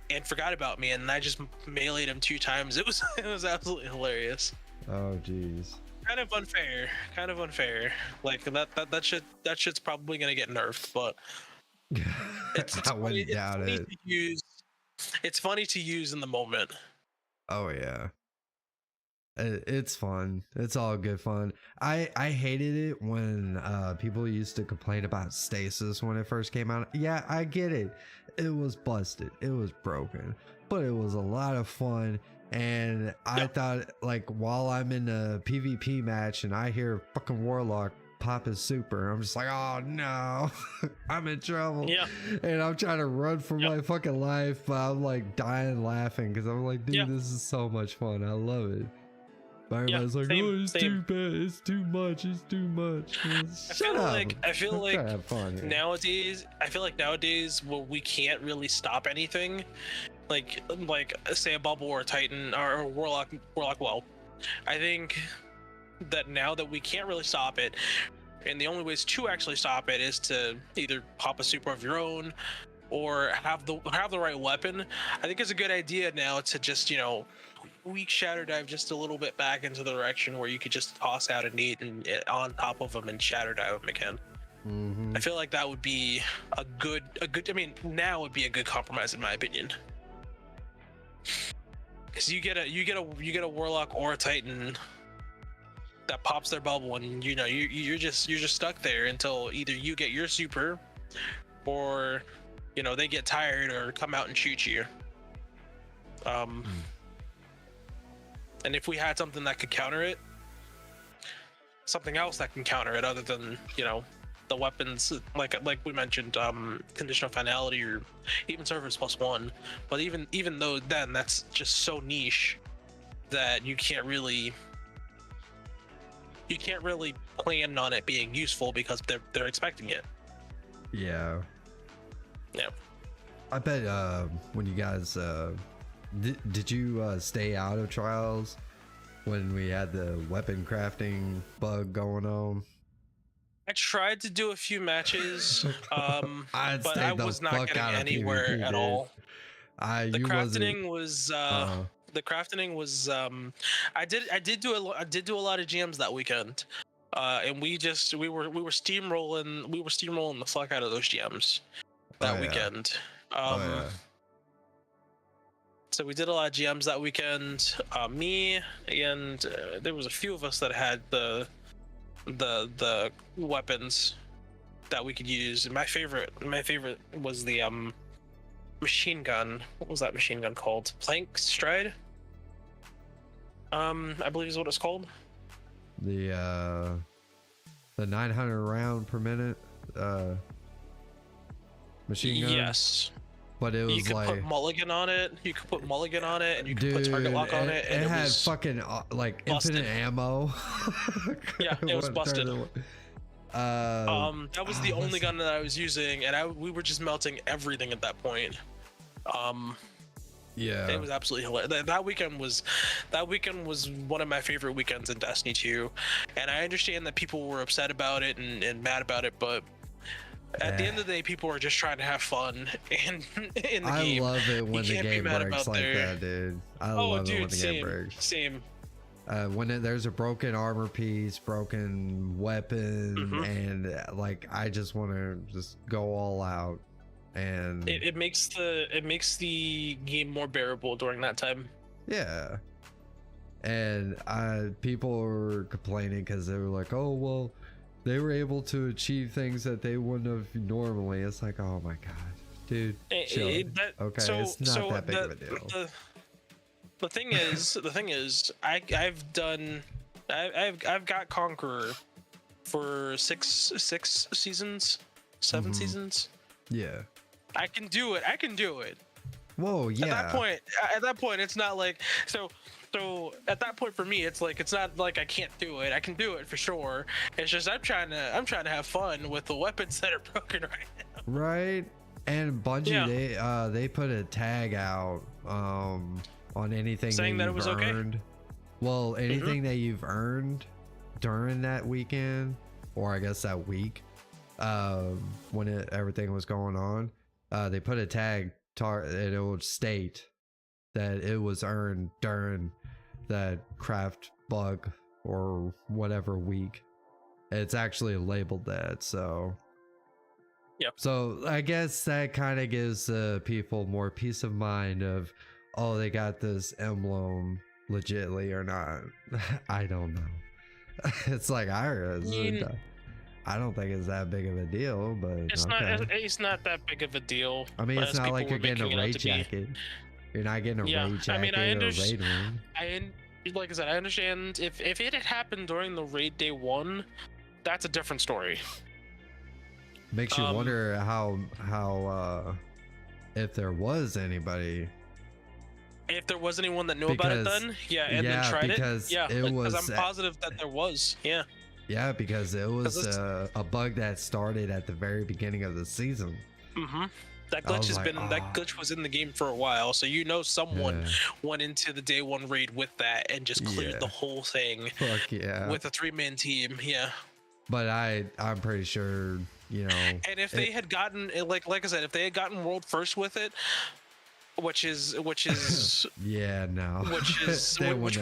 and forgot about me, and I just meleeed him 2 times. It was absolutely hilarious. Oh jeez. Kind of unfair. Like that shit's probably gonna get nerfed, but I wouldn't doubt it. It's funny to use in the moment. Oh yeah, it's fun. It's all good fun. I hated it when people used to complain about stasis when it first came out. Yeah, I get it. It was busted. It was broken, but it was a lot of fun. And I thought, like, while I'm in a PvP match and I hear fucking Warlock pop his super, I'm just like, oh no, I'm in trouble. Yeah. And I'm trying to run for my fucking life, but I'm like dying laughing because I'm like, dude, this is so much fun. I love it. But everybody's like, oh, it's too bad. It's too much. It's too much. Shut up. I feel like nowadays, well, we can't really stop anything. Like say a bubble or a Titan or a Warlock. Well, I think that now that we can't really stop it, and the only ways to actually stop it is to either pop a super of your own or have the right weapon. I think it's a good idea now to just weak shatter dive just a little bit back into the direction where you could just toss out a need and on top of them and shatter dive them again. I feel like that would be a good. I mean, now would be a good compromise in my opinion. Because you get a warlock or a titan that pops their bubble, and you're just stuck there until either you get your super, or they get tired or come out and shoot you. And if we had something that could counter it, something else that can counter it other than the weapons, like we mentioned, conditional finality or even servers +1, but even though then that's just so niche that you can't really plan on it being useful because they're expecting it. Yeah. Yeah. I bet when you guys did you stay out of trials when we had the weapon crafting bug going on? I tried to do a few matches, I'd but stay I the was not fuck getting out of anywhere PvP, at dude. all. The You crafting wasn't- was uh-huh. I did do a lot of GMs that weekend, and we were steamrolling the fuck out of those GMs that Oh, yeah. weekend. Oh, yeah. So we did a lot of GMs that weekend. Me and there was a few of us that had the weapons that we could use. And my favorite was the machine gun. What was that machine gun called? Plank Stride? I believe is what it's called. The 900 round per minute machine gun. Yes. But it was You could like put mulligan on it. You could put mulligan on it, and you could dude, put target lock on it, and it had was fucking like busted. infinite ammo. Yeah, it was busted. That That was the only gun that I was using, and we were just melting everything at that point. Yeah, It was absolutely hilarious. That weekend was one of my favorite weekends in Destiny 2, and I understand that people were upset about it and mad about it, but at the end of the day, people are just trying to have fun and in the game. I love it when the can't be game mad breaks about like their- that, dude. I love it when the game breaks. Same. When there's a broken armor piece, broken weapon, Mhm. and like I just want to just go all out, and It makes the game more bearable during that time. yeah. And people were complaining because they were like, oh well, they were able to achieve things that they wouldn't have normally. It's like, oh my god, dude, chill. Okay, it's not that big of a deal. The thing is, I've got Conqueror for six seasons, 7 Mhm. seasons. Yeah. I can do it. Whoa, yeah. At that point, it's not like so. At that point for me, it's not like I can't do it. I can do it for sure. It's just I'm trying to have fun with the weapons that are broken right now. Right. And Bungie, Yeah. they put a tag out on anything Saying that it you've was okay? earned. Well, anything that you've earned during that weekend, or I guess that week, when everything was going on, they put a tag and it would state that it was earned during that craft bug or whatever week. It's actually labeled that, so Yep. So I guess that kind of gives people more peace of mind of, oh, they got this emblem legitly or not. I don't know. It's like I don't think it's that big of a deal, but It's not that big of a deal. I mean, it's as not people like were you're getting making a it out raid to be. jacket. You're not getting a Yeah, raid I jacket mean, I or a raid ring. Like I said, I understand if it had happened during the raid day 1, that's a different story. Makes you wonder how if there was anybody. If there was anyone that knew about it then, and then tried because it, yeah, it was. because I'm positive that there was, yeah. Yeah, because it was it's- a bug that started at the very beginning of the season. Mm-hmm. That I glitch was has like, been that glitch was in the game for a while, so someone Yeah. went into the day 1 raid with that and just cleared Yeah. the whole thing Fuck yeah. with a 3-man team, yeah. But I'm pretty sure, And if they had gotten like I said, if they had gotten world first with it, which is yeah, no. which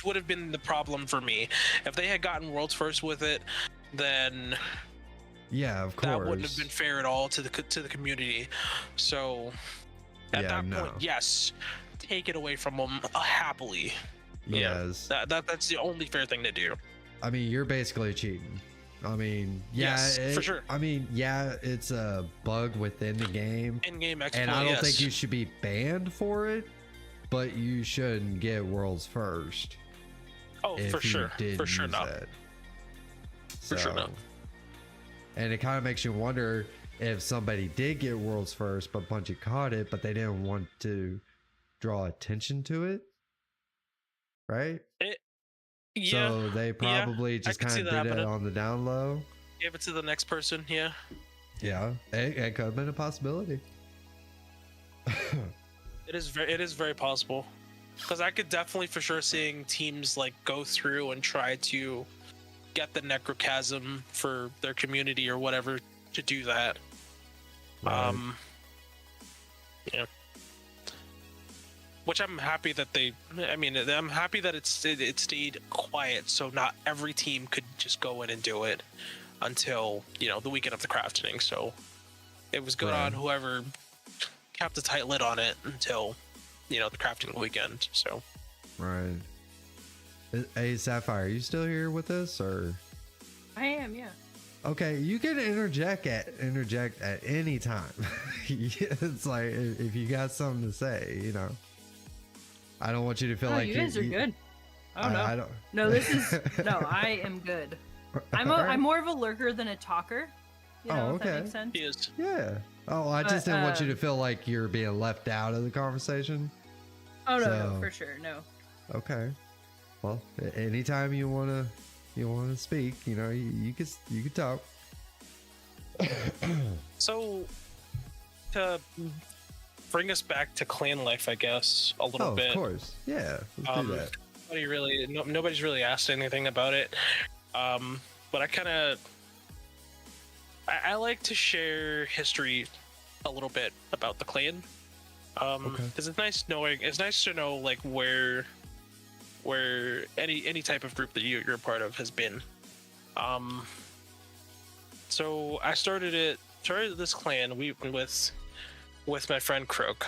would have been the problem for me. If they had gotten worlds first with it, then Yeah, of course. That wouldn't have been fair at all to the community. So at that point, yes, take it away from them happily. Yes. Yeah, that's the only fair thing to do. I mean, you're basically cheating. I mean, yes, for sure. I mean, yeah, it's a bug within the game. In-game exploit, and I don't think you should be banned for it, but you shouldn't get worlds first. Oh, for sure. For sure not. For sure not. And it kind of makes you wonder if somebody did get worlds first, but Bungie caught it, but they didn't want to draw attention to it. Right? Yeah. So they probably just kind of did it on the down low. Give it to the next person. Yeah. Yeah. It could have been a possibility. It is very possible. Because I could definitely for sure seeing teams like go through and try to get the necrochasm for their community or whatever to do that. Right. Yeah. Which I'm happy that I'm happy that it stayed quiet, so not every team could just go in and do it until, the weekend of the crafting. So it was good on whoever kept a tight lid on it until, the crafting weekend. So. Right. Hey, Sapphire, are you still here with us, or? I am, yeah. Okay, you can interject at any time. It's like if you got something to say, I don't want you to feel like you guys are good. Oh no, I don't. No, this is no. I am good. I'm more of a lurker than a talker. Okay. If that makes sense. He is. Yeah. Oh, I just didn't want you to feel like you're being left out of the conversation. Oh no, for sure, no. Okay. Well, anytime you wanna speak, you could talk. So, to bring us back to clan life, I guess a little bit. Of course, yeah. Let's do that. Nobody's really asked anything about it. But I like to share history a little bit about the clan. Because it's nice to know like where any type of group that you're a part of has been. So I started this clan with my friend Croak.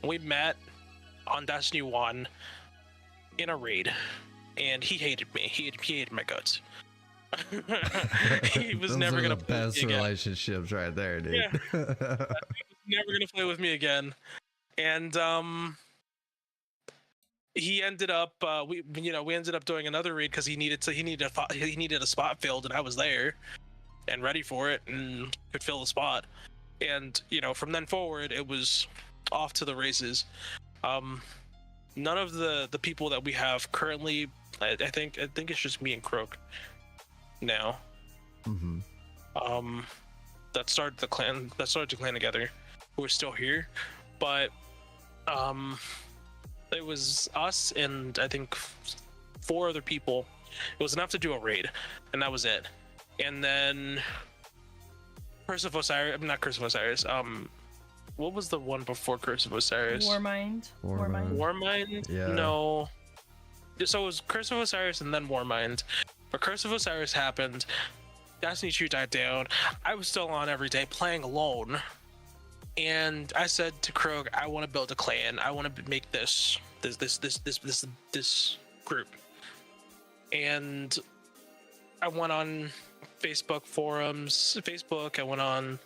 We met on Destiny 1 in a raid, and he hated me. He hated my guts. He was never gonna play best with me again. relationships right there, dude. Yeah. He was never gonna play with me again, and he ended up we ended up doing another raid because he needed a spot filled, and I was there and ready for it and could fill the spot. And from then forward, it was off to the races. None of the people that we have currently, I think it's just me and Croak now. That started the clan together, who are still here, but it was us and I think 4 other people. It was enough to do a raid, and that was it. And then Curse of Osiris, not Curse of Osiris, what was the one before Curse of Osiris? Warmind. Yeah. No. So it was Curse of Osiris and then Warmind. But Curse of Osiris happened. Destiny 2 died down. I was still on every day playing alone. And I said to Krog, I want to build a clan. I want to make this group. And I went on Facebook forums. I went on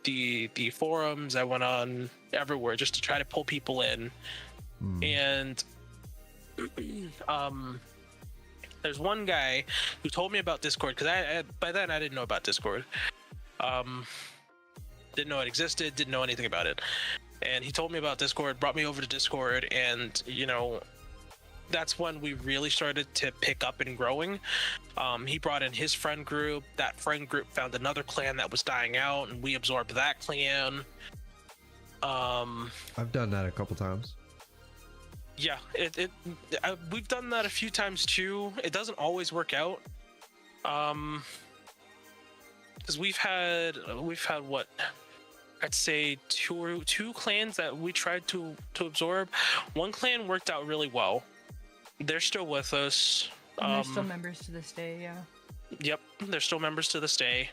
the forums. I went on everywhere just to try to pull people in. And there's one guy who told me about Discord, because I by then I didn't know about Discord. Didn't know it existed, didn't know anything about it. And he told me about Discord, brought me over to Discord, and that's when we really started to pick up and growing. He brought in his friend group. That friend group found another clan that was dying out, and we absorbed that clan. I've done that a couple times. Yeah, we've done that a few times too. It doesn't always work out. Because we've had what I'd say two clans that we tried to absorb. One clan worked out really well. They're still with us. And they're still members to this day, yeah. Yep, they're still members to this day,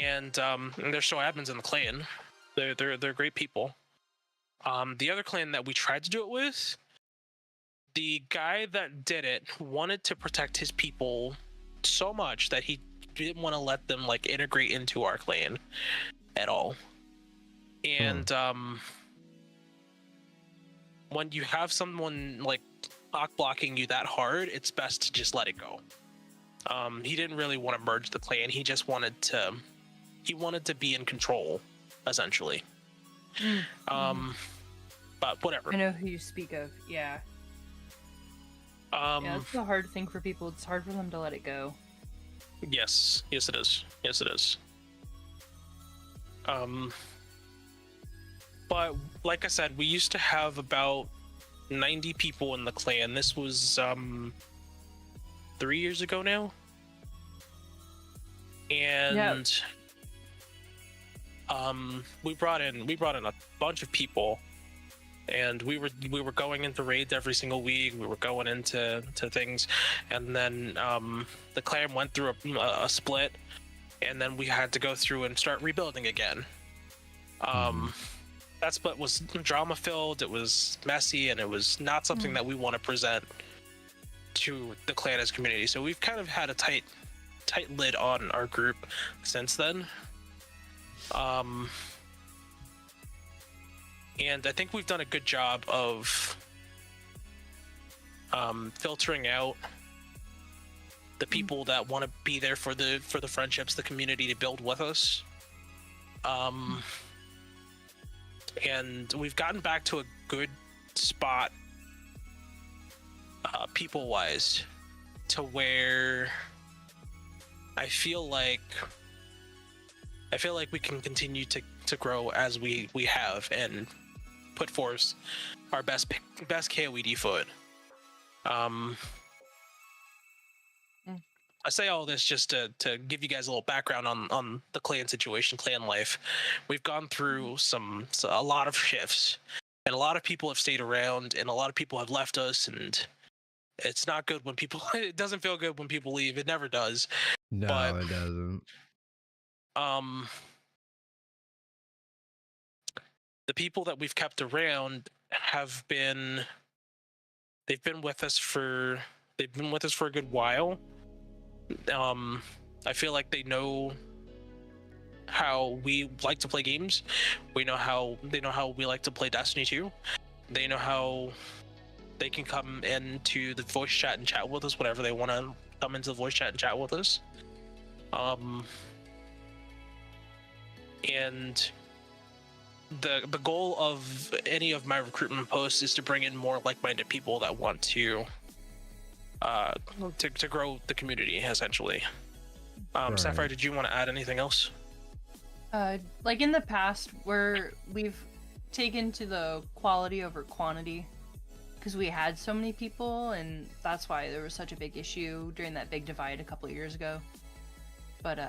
and they're still admins in the clan. They're great people. The other clan that we tried to do it with, the guy that did it wanted to protect his people so much that he didn't want to let them like integrate into our clan at all. And when you have someone like cock blocking you that hard, it's best to just let it go. He didn't really want to merge the clan. He just wanted to be in control, essentially. But whatever. I know who you speak of. Yeah. Yeah, it's a hard thing for people. It's hard for them to let it go. Yes it is. But like I said, we used to have about 90 people in the clan. This was 3 years ago now. And we brought in a bunch of people, and we were going into raids every single week. We were going into things, and then the clan went through a split, and then we had to go through and start rebuilding again. That split was drama filled, it was messy, and it was not something that we want to present to the clan as community. So we've kind of had a tight lid on our group since then. And I think we've done a good job of filtering out the people that want to be there for the friendships, the community to build with us. And we've gotten back to a good spot people wise, to where I feel like we can continue to grow as we have, and put forth our best KOED foot. I say all this just to give you guys a little background on the clan situation, clan life. We've gone through a lot of shifts, and a lot of people have stayed around, and a lot of people have left us, and it's not good when people it doesn't feel good when people leave. It never does. No, but, it doesn't. The people that we've kept around they've been with us for a good while. I feel like they know how we like to play games. They know how we like to play Destiny 2. They know how they can come into the voice chat and chat with us whenever they want to come into the voice chat and chat with us. And the goal of any of my recruitment posts is to bring in more like-minded people that want to grow the community, essentially. Right. Sapphire, did you want to add anything else? Like in the past, where we've taken to the quality over quantity, because we had so many people, and that's why there was such a big issue during that big divide a couple of years ago. But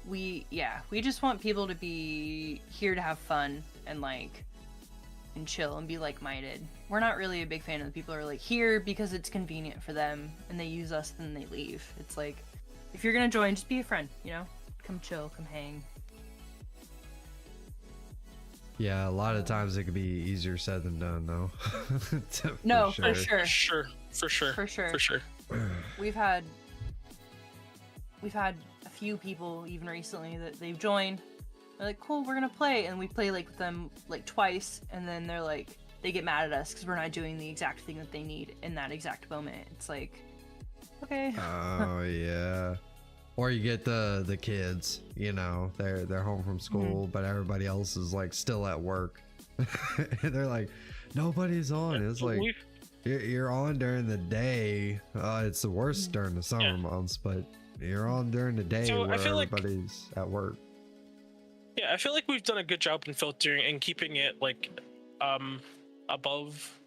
we just want people to be here to have fun and chill and be like-minded. We're not really a big fan of the people who are like here because it's convenient for them and they use us, then they leave. It's like, if you're gonna join, just be a friend, come chill, come hang. Yeah, a lot of times it could be easier said than done, though. No, for sure. For sure. We've had a few people even recently that they've joined. They're like, cool, we're gonna play, and we play with them twice, and then they're like, they get mad at us because we're not doing the exact thing that they need in that exact moment. It's like, okay. Oh yeah. Or you get the kids, they're home from school, but everybody else is still at work. And they're like, nobody's on. It's like, you're on during the day. It's the worst during the summer months, but you're on during the day where everybody's at work. Yeah, I feel like we've done a good job in filtering and keeping it above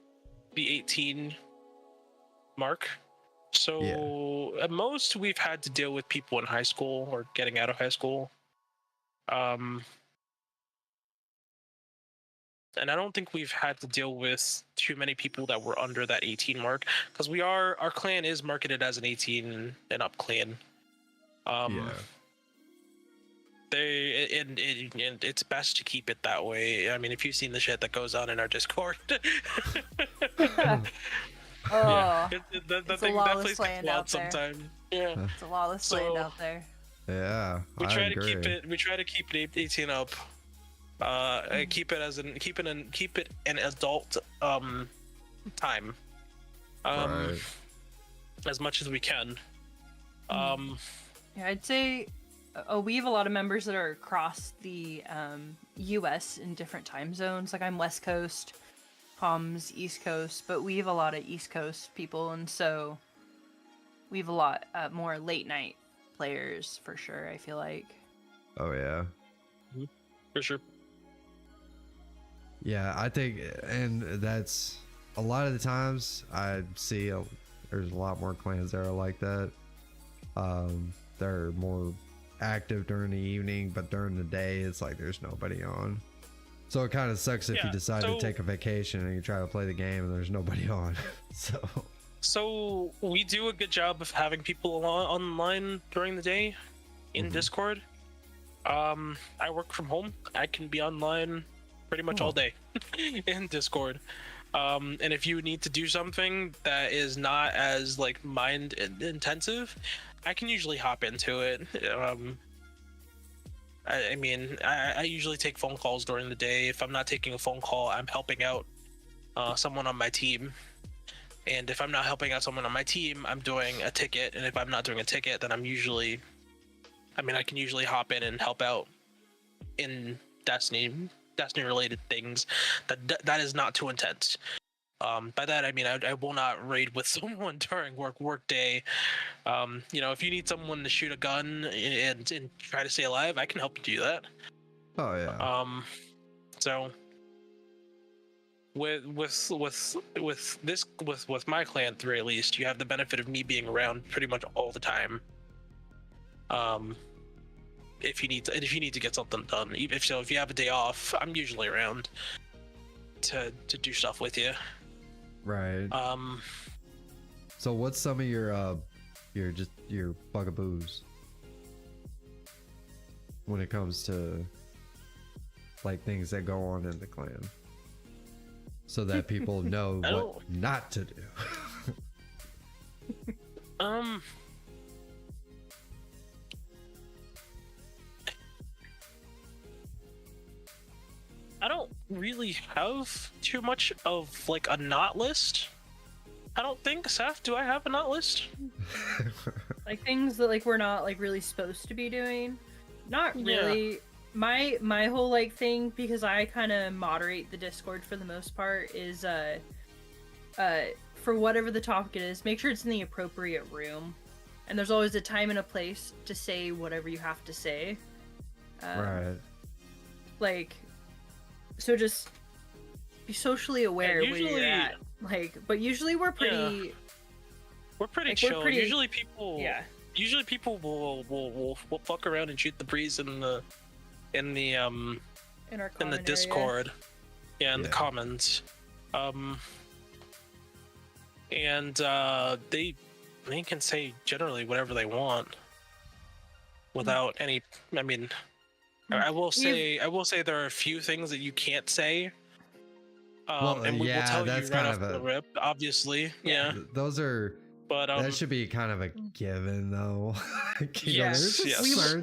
the 18 mark. So at most we've had to deal with people in high school or getting out of high school. And I don't think we've had to deal with too many people that were under that 18 mark, because our clan is marketed as an 18 and up clan. Yeah. And it's best to keep it that way. I mean, if you've seen the shit that goes on in our Discord, Oh, that it's a thing, that lawless place gets land wild out there. sometimes. Yeah. It's a lawless land out there. Yeah. We I try agree. to keep it. We try to keep it 18 up. Keep it an adult time. Right. As much as we can. Yeah, I'd say we have a lot of members that are across the U.S. in different time zones. Like I'm West Coast, Palms East Coast, but we have a lot of East Coast people, and so we have a lot more late night players for sure. I feel like. Oh yeah. For sure. Yeah, I think, and that's a lot of the times I see there's a lot more clans that are like that. They're more active during the evening, but during the day it's like there's nobody on. So it kind of sucks if you decide to take a vacation and you try to play the game and there's nobody on. So we do a good job of having people online during the day in Discord. I work from home. I can be online pretty much all day in Discord. And if you need to do something that is not as like mind intensive, I can usually hop into it. I mean, I usually take phone calls during the day. If I'm not taking a phone call, I'm helping out someone on my team. And if I'm not helping out someone on my team, I'm doing a ticket. And if I'm not doing a ticket, then I can usually hop in and help out in Destiny related things. That is not too intense. By that I mean I will not raid with someone during work day. You know, if you need someone to shoot a gun and try to stay alive, I can help you do that. Oh yeah. So with my clan 3 at least, you have the benefit of me being around pretty much all the time. If you need to get something done, if you have a day off, I'm usually around to do stuff with you. Right. So what's some of your bugaboos when it comes to like things that go on in the clan, so that people know what not to do? I don't really have too much of like a not list. I don't think. Seth, do I have a not list? Like things that like we're not like really supposed to be doing. Not really. My whole like thing, because I kind of moderate the Discord for the most part, is for whatever the topic is, make sure it's in the appropriate room, and there's always a time and a place to say whatever you have to say. Right. Like, so just be socially aware where you're at. Like, but usually we're pretty. We're pretty like, chill. we're pretty- Usually people. Yeah. Usually people will fuck around and shoot the breeze in the In our in the Discord. Yeah, in the comments. And they can say generally whatever they want without any. I mean, I will say there are a few things that you can't say. And we will tell you right off the rip, obviously. Yeah. Those are. But that should be kind of a given, though. Yes.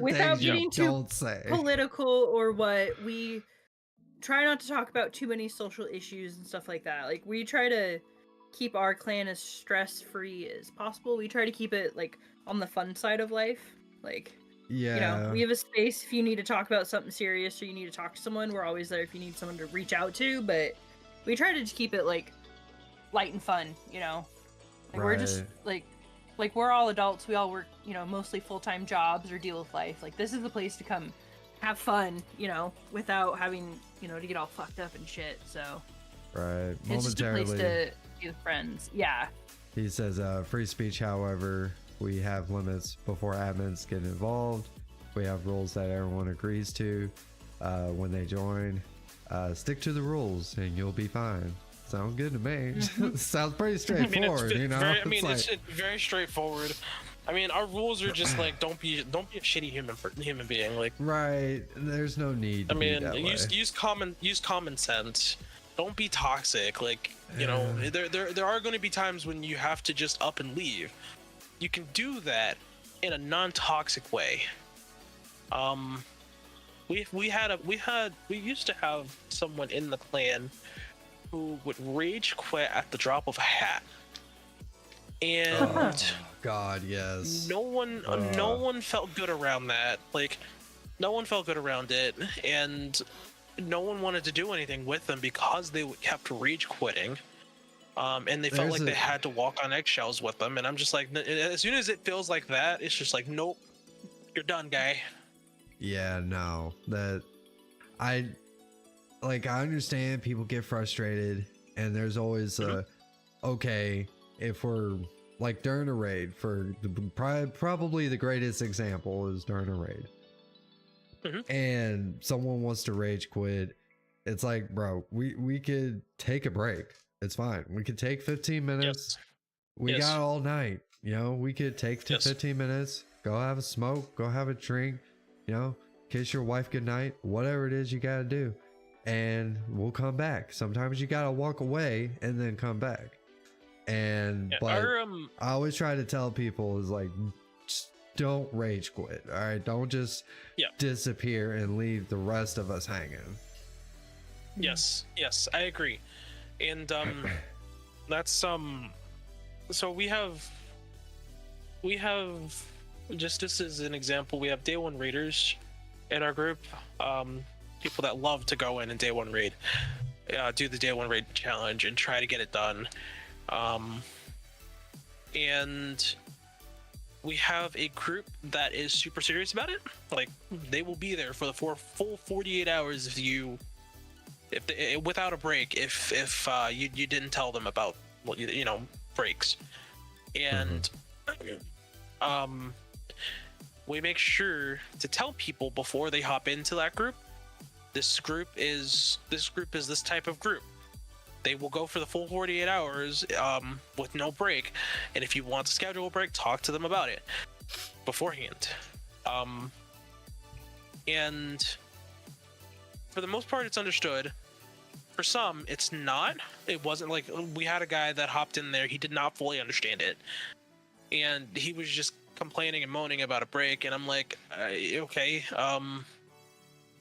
Without getting too say. political or what, we try not to talk about too many social issues and stuff like that. Like, we try to keep our clan as stress-free as possible. We try to keep it like on the fun side of life. Like, you know, we have a space if you need to talk about something serious or you need to talk to someone. We're always there if you need someone to reach out to, but we try to just keep it like light and fun, you know. Like, we're just like we're all adults. We all work, you know, mostly full-time jobs or deal with life. Like, this is the place to come have fun, you know, without having, you know, to get all fucked up and shit. So it's just a place to be with friends. Yeah. He says, free speech, however, we have limits before admins get involved. We have rules that everyone agrees to when they join. Stick to the rules and you'll be fine. Sounds good to me. Sounds pretty straightforward, you know? It's very straightforward. I mean, our rules are just like don't be a shitty human being. Like, Right. There's no need to I be mean, that way. use common sense. Don't be toxic. Like, you know, there are going to be times when you have to just up and leave. You can do that in a non-toxic way. We used to have someone in the clan who would rage quit at the drop of a hat. And Oh, God, yes. no one felt good around that. Like, no one felt good around it, and no one wanted to do anything with them because they kept rage quitting. And they felt like they had to walk on eggshells with them. And I'm just like, as soon as it feels like that, it's just like, nope, you're done, guy. Yeah, no. I understand people get frustrated, and there's always okay, if we're like during a raid, probably the greatest example is during a raid, and someone wants to rage quit. It's like, bro, we could take a break. It's fine. We could take 15 minutes. Yes. We got all night. You know, we could take 15 minutes, go have a smoke, go have a drink, you know, kiss your wife goodnight, whatever it is you got to do. And we'll come back. Sometimes you got to walk away and then come back. And but I always try to tell people is like, just don't rage quit. All right, don't just disappear and leave the rest of us hanging. Yes, I agree. And that's so we have just as an example, we have day one raiders in our group, people that love to go in and day one raid, do the day one raid challenge and try to get it done. And we have a group that is super serious about it. Like, they will be there for the full 48 hours without a break if you didn't tell them about breaks. And we make sure to tell people before they hop into that group, this group is this type of group. They will go for the full 48 hours with no break, and if you want to schedule a break, talk to them about it beforehand. And for the most part, it's understood. For some, it's not. It wasn't. Like, we had a guy that hopped in there, he did not fully understand it, and he was just complaining and moaning about a break. And I'm like, okay,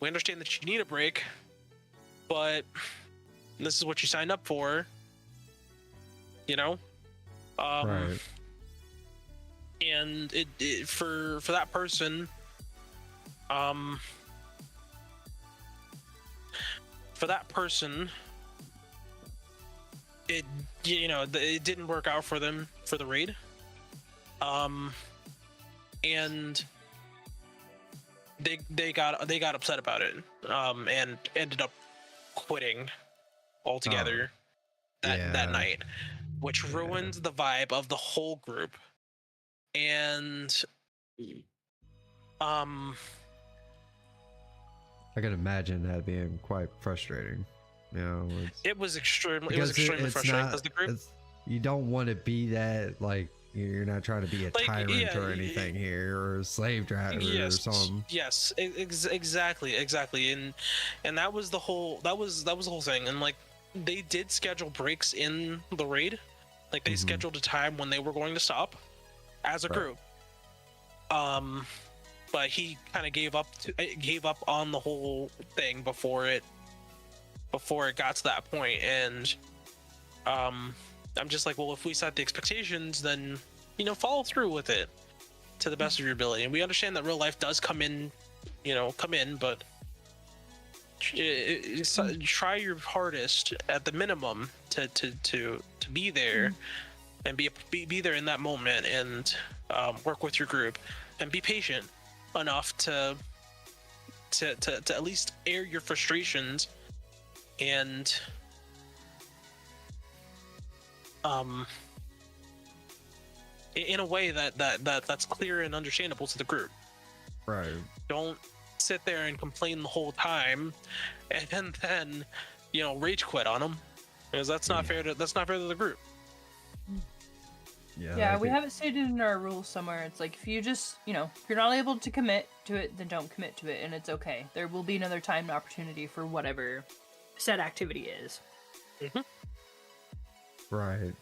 we understand that you need a break, but this is what you signed up for, you know? Right. And it for that person, it didn't work out for them for the raid, and they got upset about it, and ended up quitting altogether that night, which ruined the vibe of the whole group. And I can imagine that being quite frustrating. You know, it was extremely frustrating because the group, you don't want to be that, like, you're not trying to be a tyrant or anything here, or a slave driver or something. Yes, exactly, and that was the whole thing. And like, they did schedule breaks in the raid, like they scheduled a time when they were going to stop as a group. But he kind of gave up on the whole thing before it got to that point. And I'm just like, well, if we set the expectations, then follow through with it to the best of your ability. And we understand that real life does come in, but try your hardest at the minimum to be there and be there in that moment, and work with your group and be patient enough to at least air your frustrations, and in a way that's clear and understandable to the group. Right. Don't sit there and complain the whole time and then rage quit on them, because that's not fair to the group. Yeah, we have it stated in our rules somewhere. It's like if you just, if you're not able to commit to it, then don't commit to it, and it's okay. There will be another time and opportunity for whatever said activity is. Mm-hmm. Right.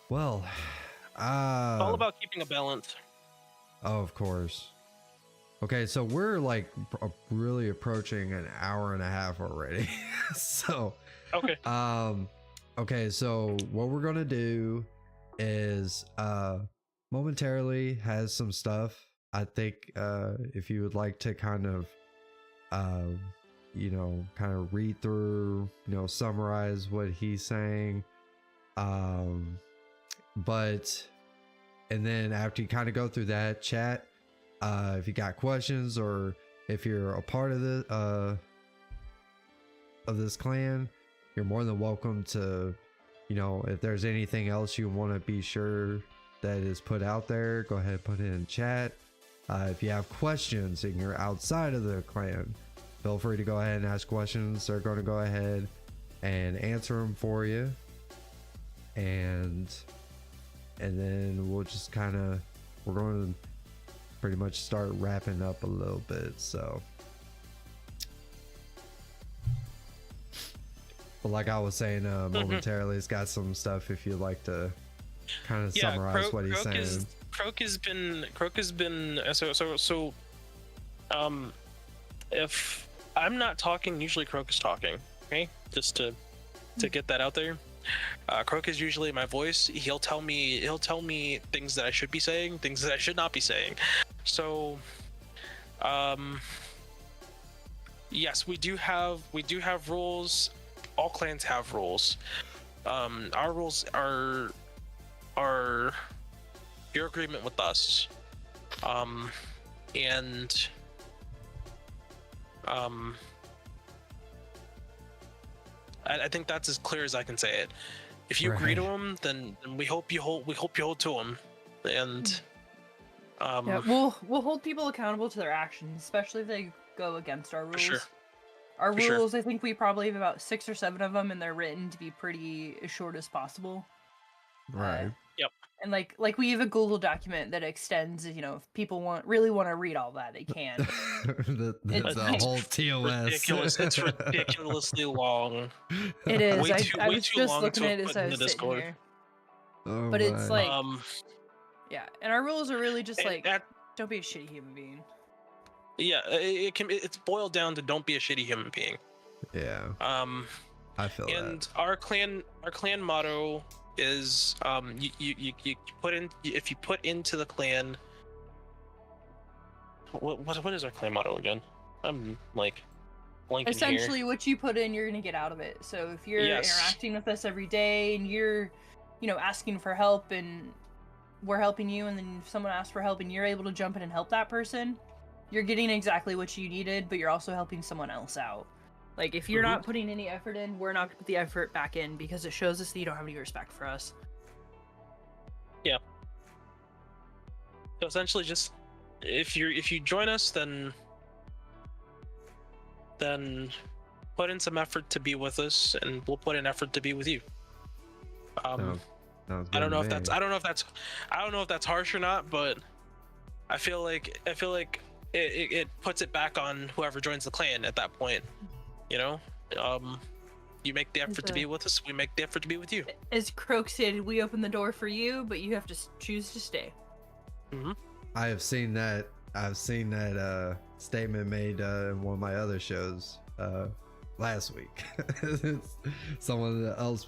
Well, It's all about keeping a balance. Oh, of course. Okay, so we're like really approaching an hour and a half already. So, Okay. Okay, so what we're gonna do is momentarily has some stuff. I think if you would like to kind of read through, summarize what he's saying. But and then after you kind of go through that, chat, if you got questions or if you're a part of this clan, you're more than welcome to, if there's anything else you want to be sure that is put out there, go ahead and put it in chat. If you have questions and you're outside of the clan, feel free to go ahead and ask questions. They're going to go ahead and answer them for you. And then we'll just we're going to pretty much start wrapping up a little bit. So, but like I was saying momentarily, it's got some stuff if you'd like to kind of summarize what he's saying. Croak has been so if I'm not talking, usually Croak is talking. Okay, just to get that out there. Croak is usually my voice. He'll tell me things that I should be saying, things that I should not be saying. So, yes, we do have rules. All clans have rules. Our rules are your agreement with us, and I think that's as clear as I can say it. If you agree to them, then we hope you hold to them, and yeah, we'll hold people accountable to their actions, especially if they go against our rules. For sure. Our rules, I think we probably have about 6 or 7 of them, and they're written to be pretty as short as possible. Right. Yep. And like we have a Google document that extends. If people really want to read all that, they can. the whole TOS. Ridiculous. It's ridiculously long. It is. I was too just long looking to at it put as I in was the sitting Discord. here. Oh, But it's like, yeah, and our rules are really just like, that, don't be a shitty human being. Yeah, it's boiled down to don't be a shitty human being. Yeah. I feel and that. our clan motto is you put in, if you put into the clan, what is our clan motto again? I'm like blanking Essentially here. what you put in, you're gonna get out of it. So if you're interacting with us every day and you're asking for help and we're helping you, and then if someone asks for help and you're able to jump in and help that person, you're getting exactly what you needed, but you're also helping someone else out. Like, if you're not putting any effort in, we're not going to put the effort back in, because it shows us that you don't have any respect for us. Yeah. So essentially, just if you join us, then put in some effort to be with us, and we'll put in effort to be with you. I don't know if that's harsh or not, but I feel like it puts it back on whoever joins the clan at that point. You make the effort to be with us, we make the effort to be with you. As Croak stated, we open the door for you, but you have to choose to stay. I have seen that. I've seen that statement made in one of my other shows last week. Someone else,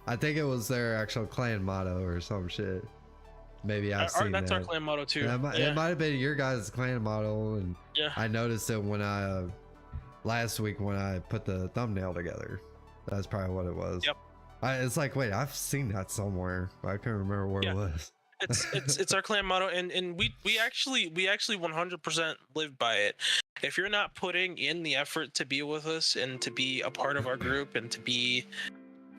I think it was their actual clan motto or some shit. Maybe I've seen that's that. our clan motto too. It might have been your guys' clan motto, and I noticed it when last week when I put the thumbnail together. That's probably what it was. Yep. It's like, wait, I've seen that somewhere, but I couldn't remember where it was. It's our clan motto, and we actually 100% live by it. If you're not putting in the effort to be with us and to be a part of our group and to be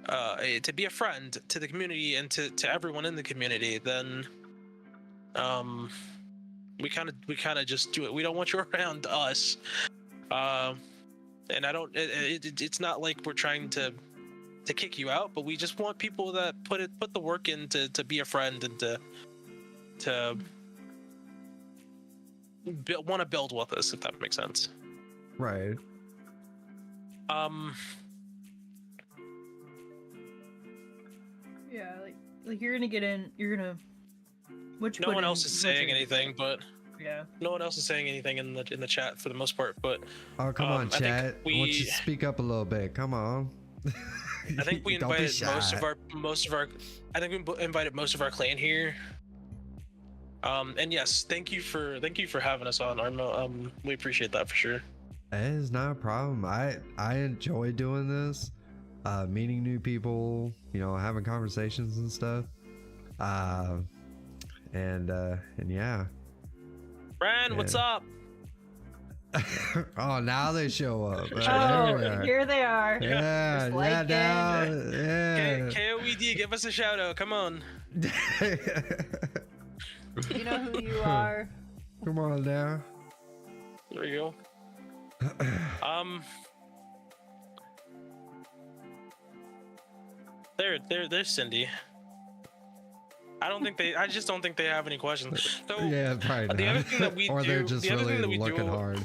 a friend to the community and to everyone in the community, then we kind of just do it. We don't want you around us. And I don't. It's not like we're trying to kick you out, but we just want people that put the work in to be a friend and to want to build with us, if that makes sense. Right. Yeah, like you're gonna get in. You're gonna. No one else is saying anything, but yeah. no one else is saying anything in the chat for the most part. But Oh, come on, I think chat. Why don't you speak up a little bit? Come on. I think we Don't be invited shy. most of our. I think we invited most of our clan here. And yes, thank you for having us on, Armo. We appreciate that for sure. It is not a problem. I enjoy doing this, meeting new people, you know, having conversations and stuff. And yeah. Ran, what's up? Oh, now they show up. There we are. Here they are. Yeah, Just yeah, like now, it. yeah. KOED, give us a shout out. Come on. You know who you are. Come on now. There we go. There's Cindy. I just don't think they have any questions. So Yeah, probably not. the other thing that we or do, they're just the other really thing that we looking do, hard.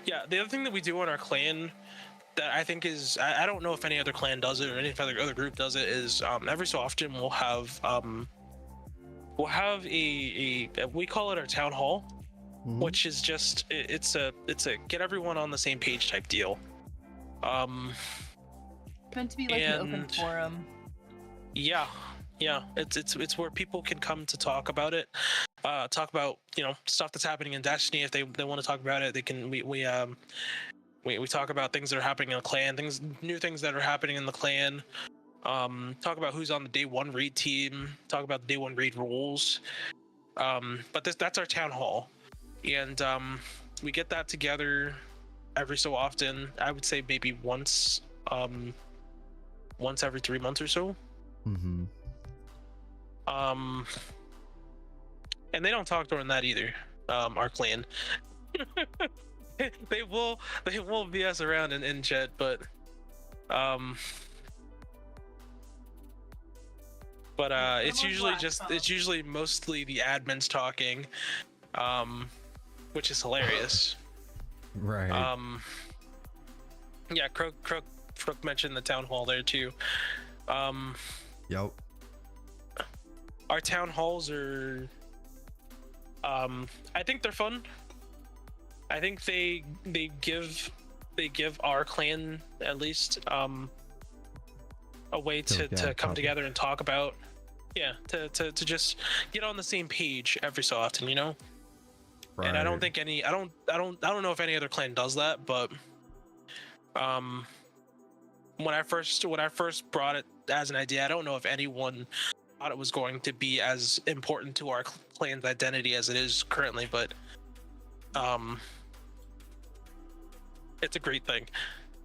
Yeah, the other thing that we do on our clan that I think is, I don't know if any other clan does it or any other group does it, is every so often we'll have a we call it our town hall, which is just it's a get everyone on the same page type deal. Meant to be like an open forum. Yeah, it's where people can come to talk about it, talk about, you know, stuff that's happening in Destiny. If they want to talk about it, they can. We talk about things that are happening in the clan, new things that are happening in the clan. Talk about who's on the day one raid team. Talk about the day one raid rules. But that's our town hall, and we get that together every so often. I would say maybe once every 3 months or so. Mm-hmm. And they don't talk during that either. Our clan. they will BS around in chat, but it's usually mostly the admins talking, which is hilarious. Right. Yeah, Crook mentioned the town hall there too. Yep. Our town halls are, I think they're fun. I think they give our clan at least a way to come together and talk about, to just get on the same page every so often, you know. Right. And I don't think I don't know if any other clan does that, but when I first brought it as an idea, I don't know if anyone thought it was going to be as important to our clan's identity as it is currently, but it's a great thing.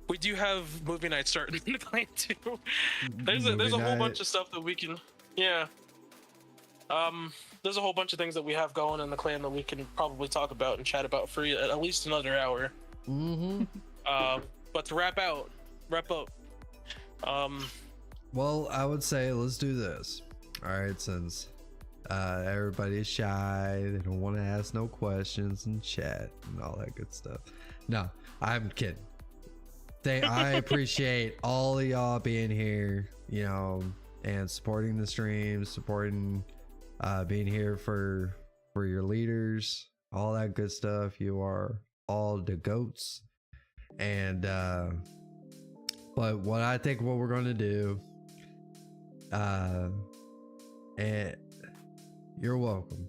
We do have movie night starting in the clan too. There's a whole bunch of stuff that we can, there's a whole bunch of things that we have going in the clan that we can probably talk about and chat about for at least another hour. Mm-hmm. But to wrap up, well, I would say let's do this. All right, since everybody's shy, they don't want to ask no questions and chat and all that good stuff. No, I'm kidding. I appreciate all of y'all being here, you know, and supporting the stream, supporting, being here for your leaders, all that good stuff. You are all the goats. And but what I think what we're going to do, and you're welcome.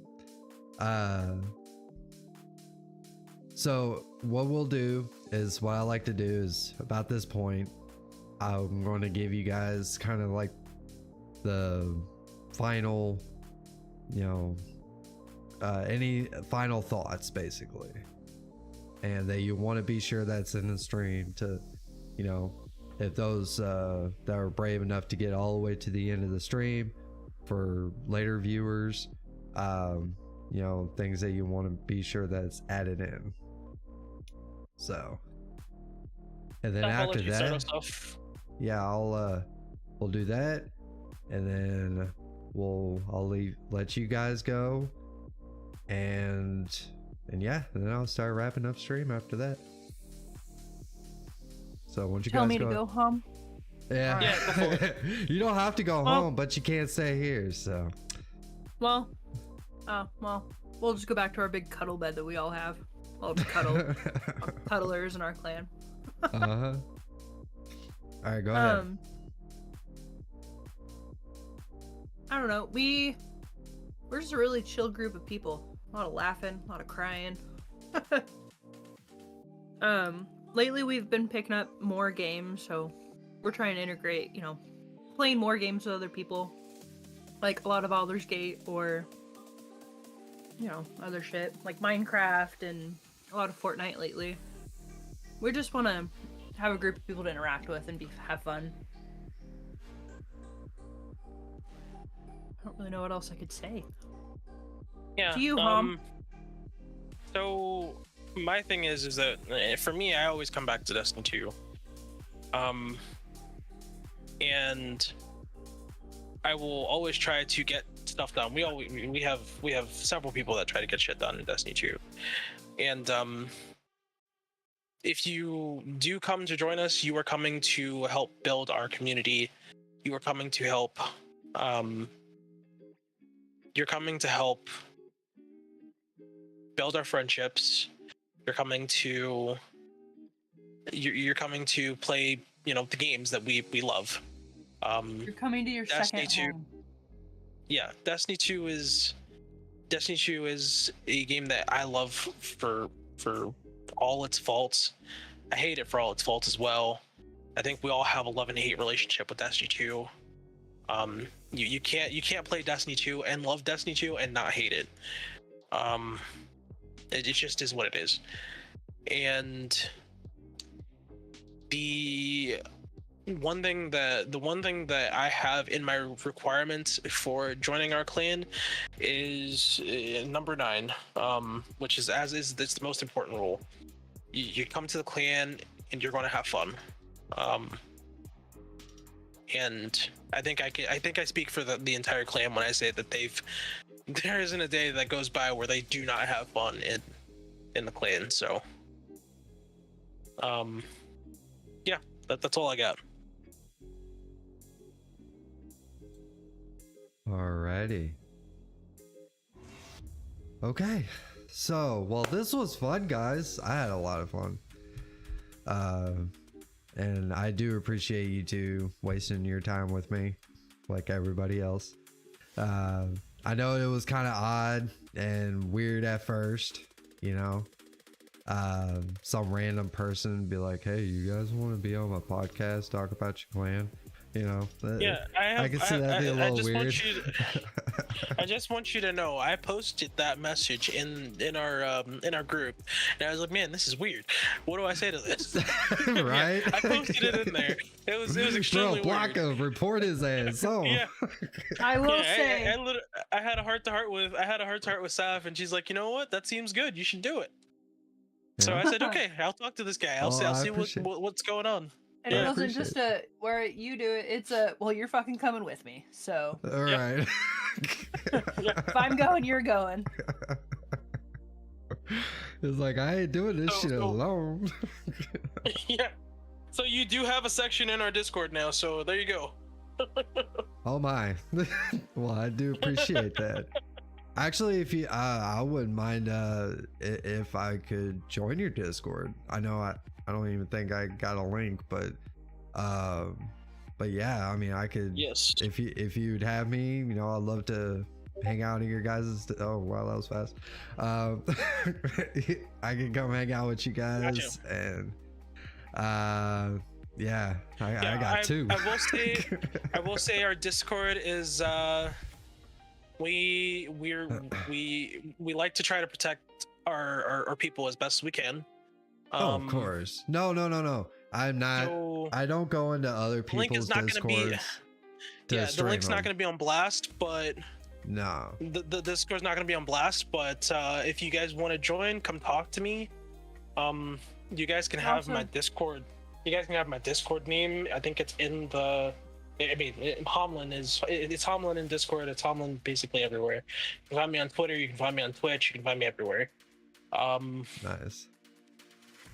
So what we'll do is, what I like to do is, about this point, I'm going to give you guys kind of like the final, you know, any final thoughts basically, and that you want to be sure that's in the stream to, you know, if those that are brave enough to get all the way to the end of the stream for later viewers, you know, things that you want to be sure that's added in. So, and then after that, yeah, we'll do that, and then I'll let you guys go, and yeah, and then I'll start wrapping up stream after that. So once you Tell guys me to go home. yeah, Yeah, go for it. you don't have to go Well- home, but you can't stay here. So Well, we'll just go back to our big cuddle bed that we all have. All the cuddlers in our clan. All right, go ahead. I don't know. We're just a really chill group of people. A lot of laughing, a lot of crying. Lately we've been picking up more games, so we're trying to integrate, playing more games with other people. Like a lot of Baldur's Gate or other shit. Like Minecraft and a lot of Fortnite lately. We just want to have a group of people to interact with and have fun. I don't really know what else I could say. Yeah. To you, Hom. So my thing is that for me, I always come back to Destiny 2. And I will always try to get stuff done. We have several people that try to get shit done in Destiny 2. And if you do come to join us, you are coming to help build our community. You are coming to help you're coming to help build our friendships. You're coming to play, the games that we love. You're coming to your Destiny second 2. home. Yeah, Destiny 2 is a game that I love for all its faults. I hate it for all its faults as well. I think we all have a love and hate relationship with Destiny 2. You can't play Destiny 2 and love Destiny 2 and not hate it. It just is what it is. And the one thing that I have in my requirements for joining our clan is number 9, which is that's the most important rule. You come to the clan and you're going to have fun. And I think I speak for the entire clan when I say that there isn't a day that goes by where they do not have fun in the clan. So yeah, that's all I got. Alrighty. Okay. So, well, this was fun, guys. I had a lot of fun. And I do appreciate you two wasting your time with me, like everybody else. I know it was kind of odd and weird at first, some random person be like, hey, you guys want to be on my podcast, talk about your clan? Yeah, I can see that be a little weird. I just want you to know, I posted that message in our group, and I was like, man, this is weird. What do I say to this? Right? Yeah, I posted it in there. It was extremely Bro, weird. Blocko, report his ass. So. Yeah. I will Yeah, say. I had a heart to heart with Saf, and she's like, you know what? That seems good. You should do it. So Yeah. I said, okay, I'll talk to this guy. I'll see what's going on. And Yeah, it I wasn't just where you do it, it's well, you're fucking coming with me. So All right. if I'm going, you're going. It's like, I ain't doing this shit alone. Yeah. So you do have a section in our Discord now, so there you go. Oh my. Well, I do appreciate that. Actually, if you, I wouldn't mind if I could join your Discord. I know I don't even think I got a link, but yeah, I mean, I could. Yes. If you'd have me, I'd love to hang out in your guys'. Oh wow, that was fast. I can come hang out with you guys, and yeah, I got 2. I will say our Discord is we like to try to protect our people as best as we can. Oh, of course. No. I'm not. So I don't go into other the link is people's not going to be. Discords. Yeah, the link's not going to be on blast, but No. the Discord's not going to be on blast. But if you guys want to join, come talk to me. You guys can have Awesome. my Discord. you guys can have my Discord name. I think it's in the. I mean, Homlun is. It's Homlun in Discord. It's Homlun basically everywhere. You can find me on Twitter. You can find me on Twitch. You can find me everywhere. Nice.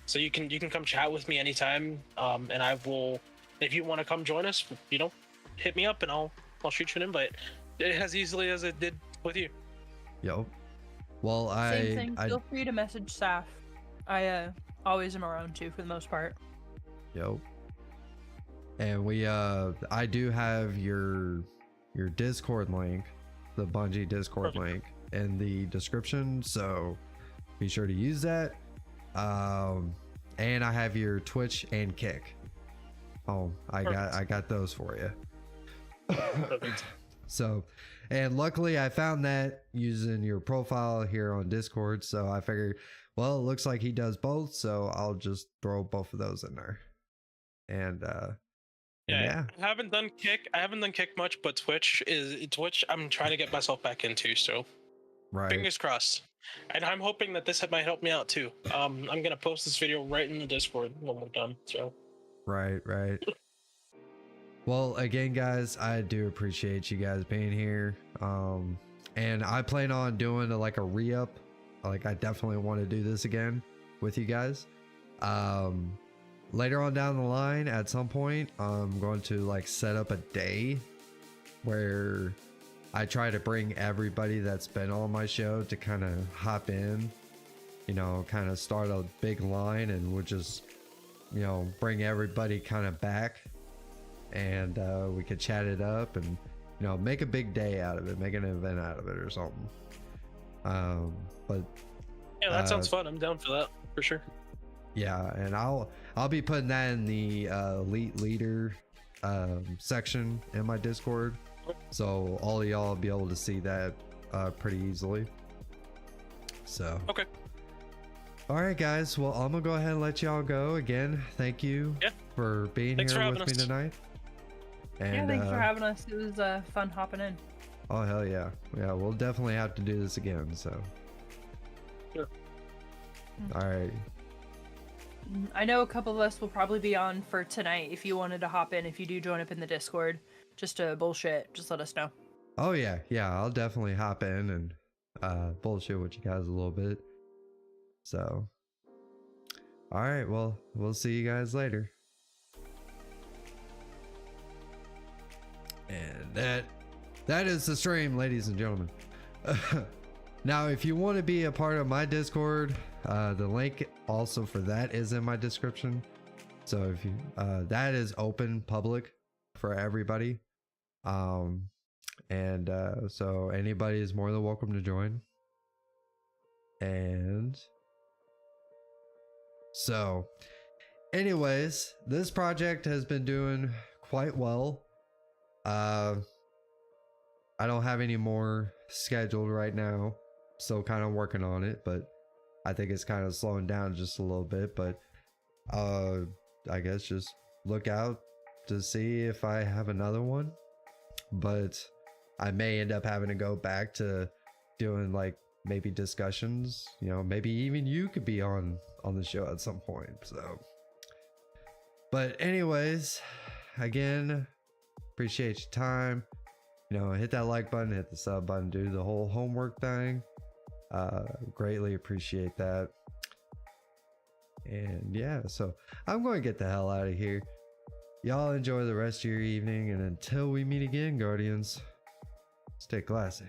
So you can come chat with me anytime. And I will, if you want to come join us, hit me up and I'll shoot you an invite. As easily as it did with you. Yo. Well, Same thing. Feel free to message Saf. I always am around too for the most part. Yo. And I do have your Discord link, the Bungie Discord link, in the description, so be sure to use that. And I have your Twitch and Kick. Oh, I got those for you. So, and luckily I found that using your profile here on Discord, so I figured, well, it looks like he does both, so I'll just throw both of those in there. And yeah. I haven't done Kick much, but Twitch I'm trying to get myself back into, so right. Fingers crossed. And I'm hoping that this might help me out too. I'm gonna post this video right in the Discord when we're done. So right. Well, again, guys, I do appreciate you guys being here. And I plan on doing a re-up. Like, I definitely want to do this again with you guys. Later on down the line, at some point, I'm going to set up a day where I try to bring everybody that's been on my show to kind of hop in, kind of start a big line, and we'll just, bring everybody kind of back, and we could chat it up and, make a big day out of it, make an event out of it or something. But yeah, that sounds fun. I'm down for that for sure. Yeah, and I'll be putting that in the elite leader section in my Discord, so all of y'all will be able to see that pretty easily. So okay. All right, guys. Well, I'm gonna go ahead and let y'all go. Again, thank you for being here with me tonight. And, yeah, thanks for having us. It was fun hopping in. Oh hell yeah, we'll definitely have to do this again. So sure. All right. I know a couple of us will probably be on for tonight. If you wanted to hop in, if you do join up in the Discord, just to bullshit, just let us know. Oh yeah, I'll definitely hop in and bullshit with you guys a little bit. So, all right, well, we'll see you guys later. And that is the stream, ladies and gentlemen. Now, if you want to be a part of my Discord, the link also for that is in my description. So if you that is open public for everybody. And so anybody is more than welcome to join. And so anyways, this project has been doing quite well. I don't have any more scheduled right now. Still kind of working on it, but I think it's kind of slowing down just a little bit. But I guess just look out to see if I have another one. But I may end up having to go back to doing maybe discussions. Maybe even you could be on the show at some point. So, but anyways, again, appreciate your time. Hit that like button, hit the sub button, do the whole homework thing. Greatly appreciate that. And yeah, so I'm going to get the hell out of here. Y'all enjoy the rest of your evening, and until we meet again, Guardians, stay classy.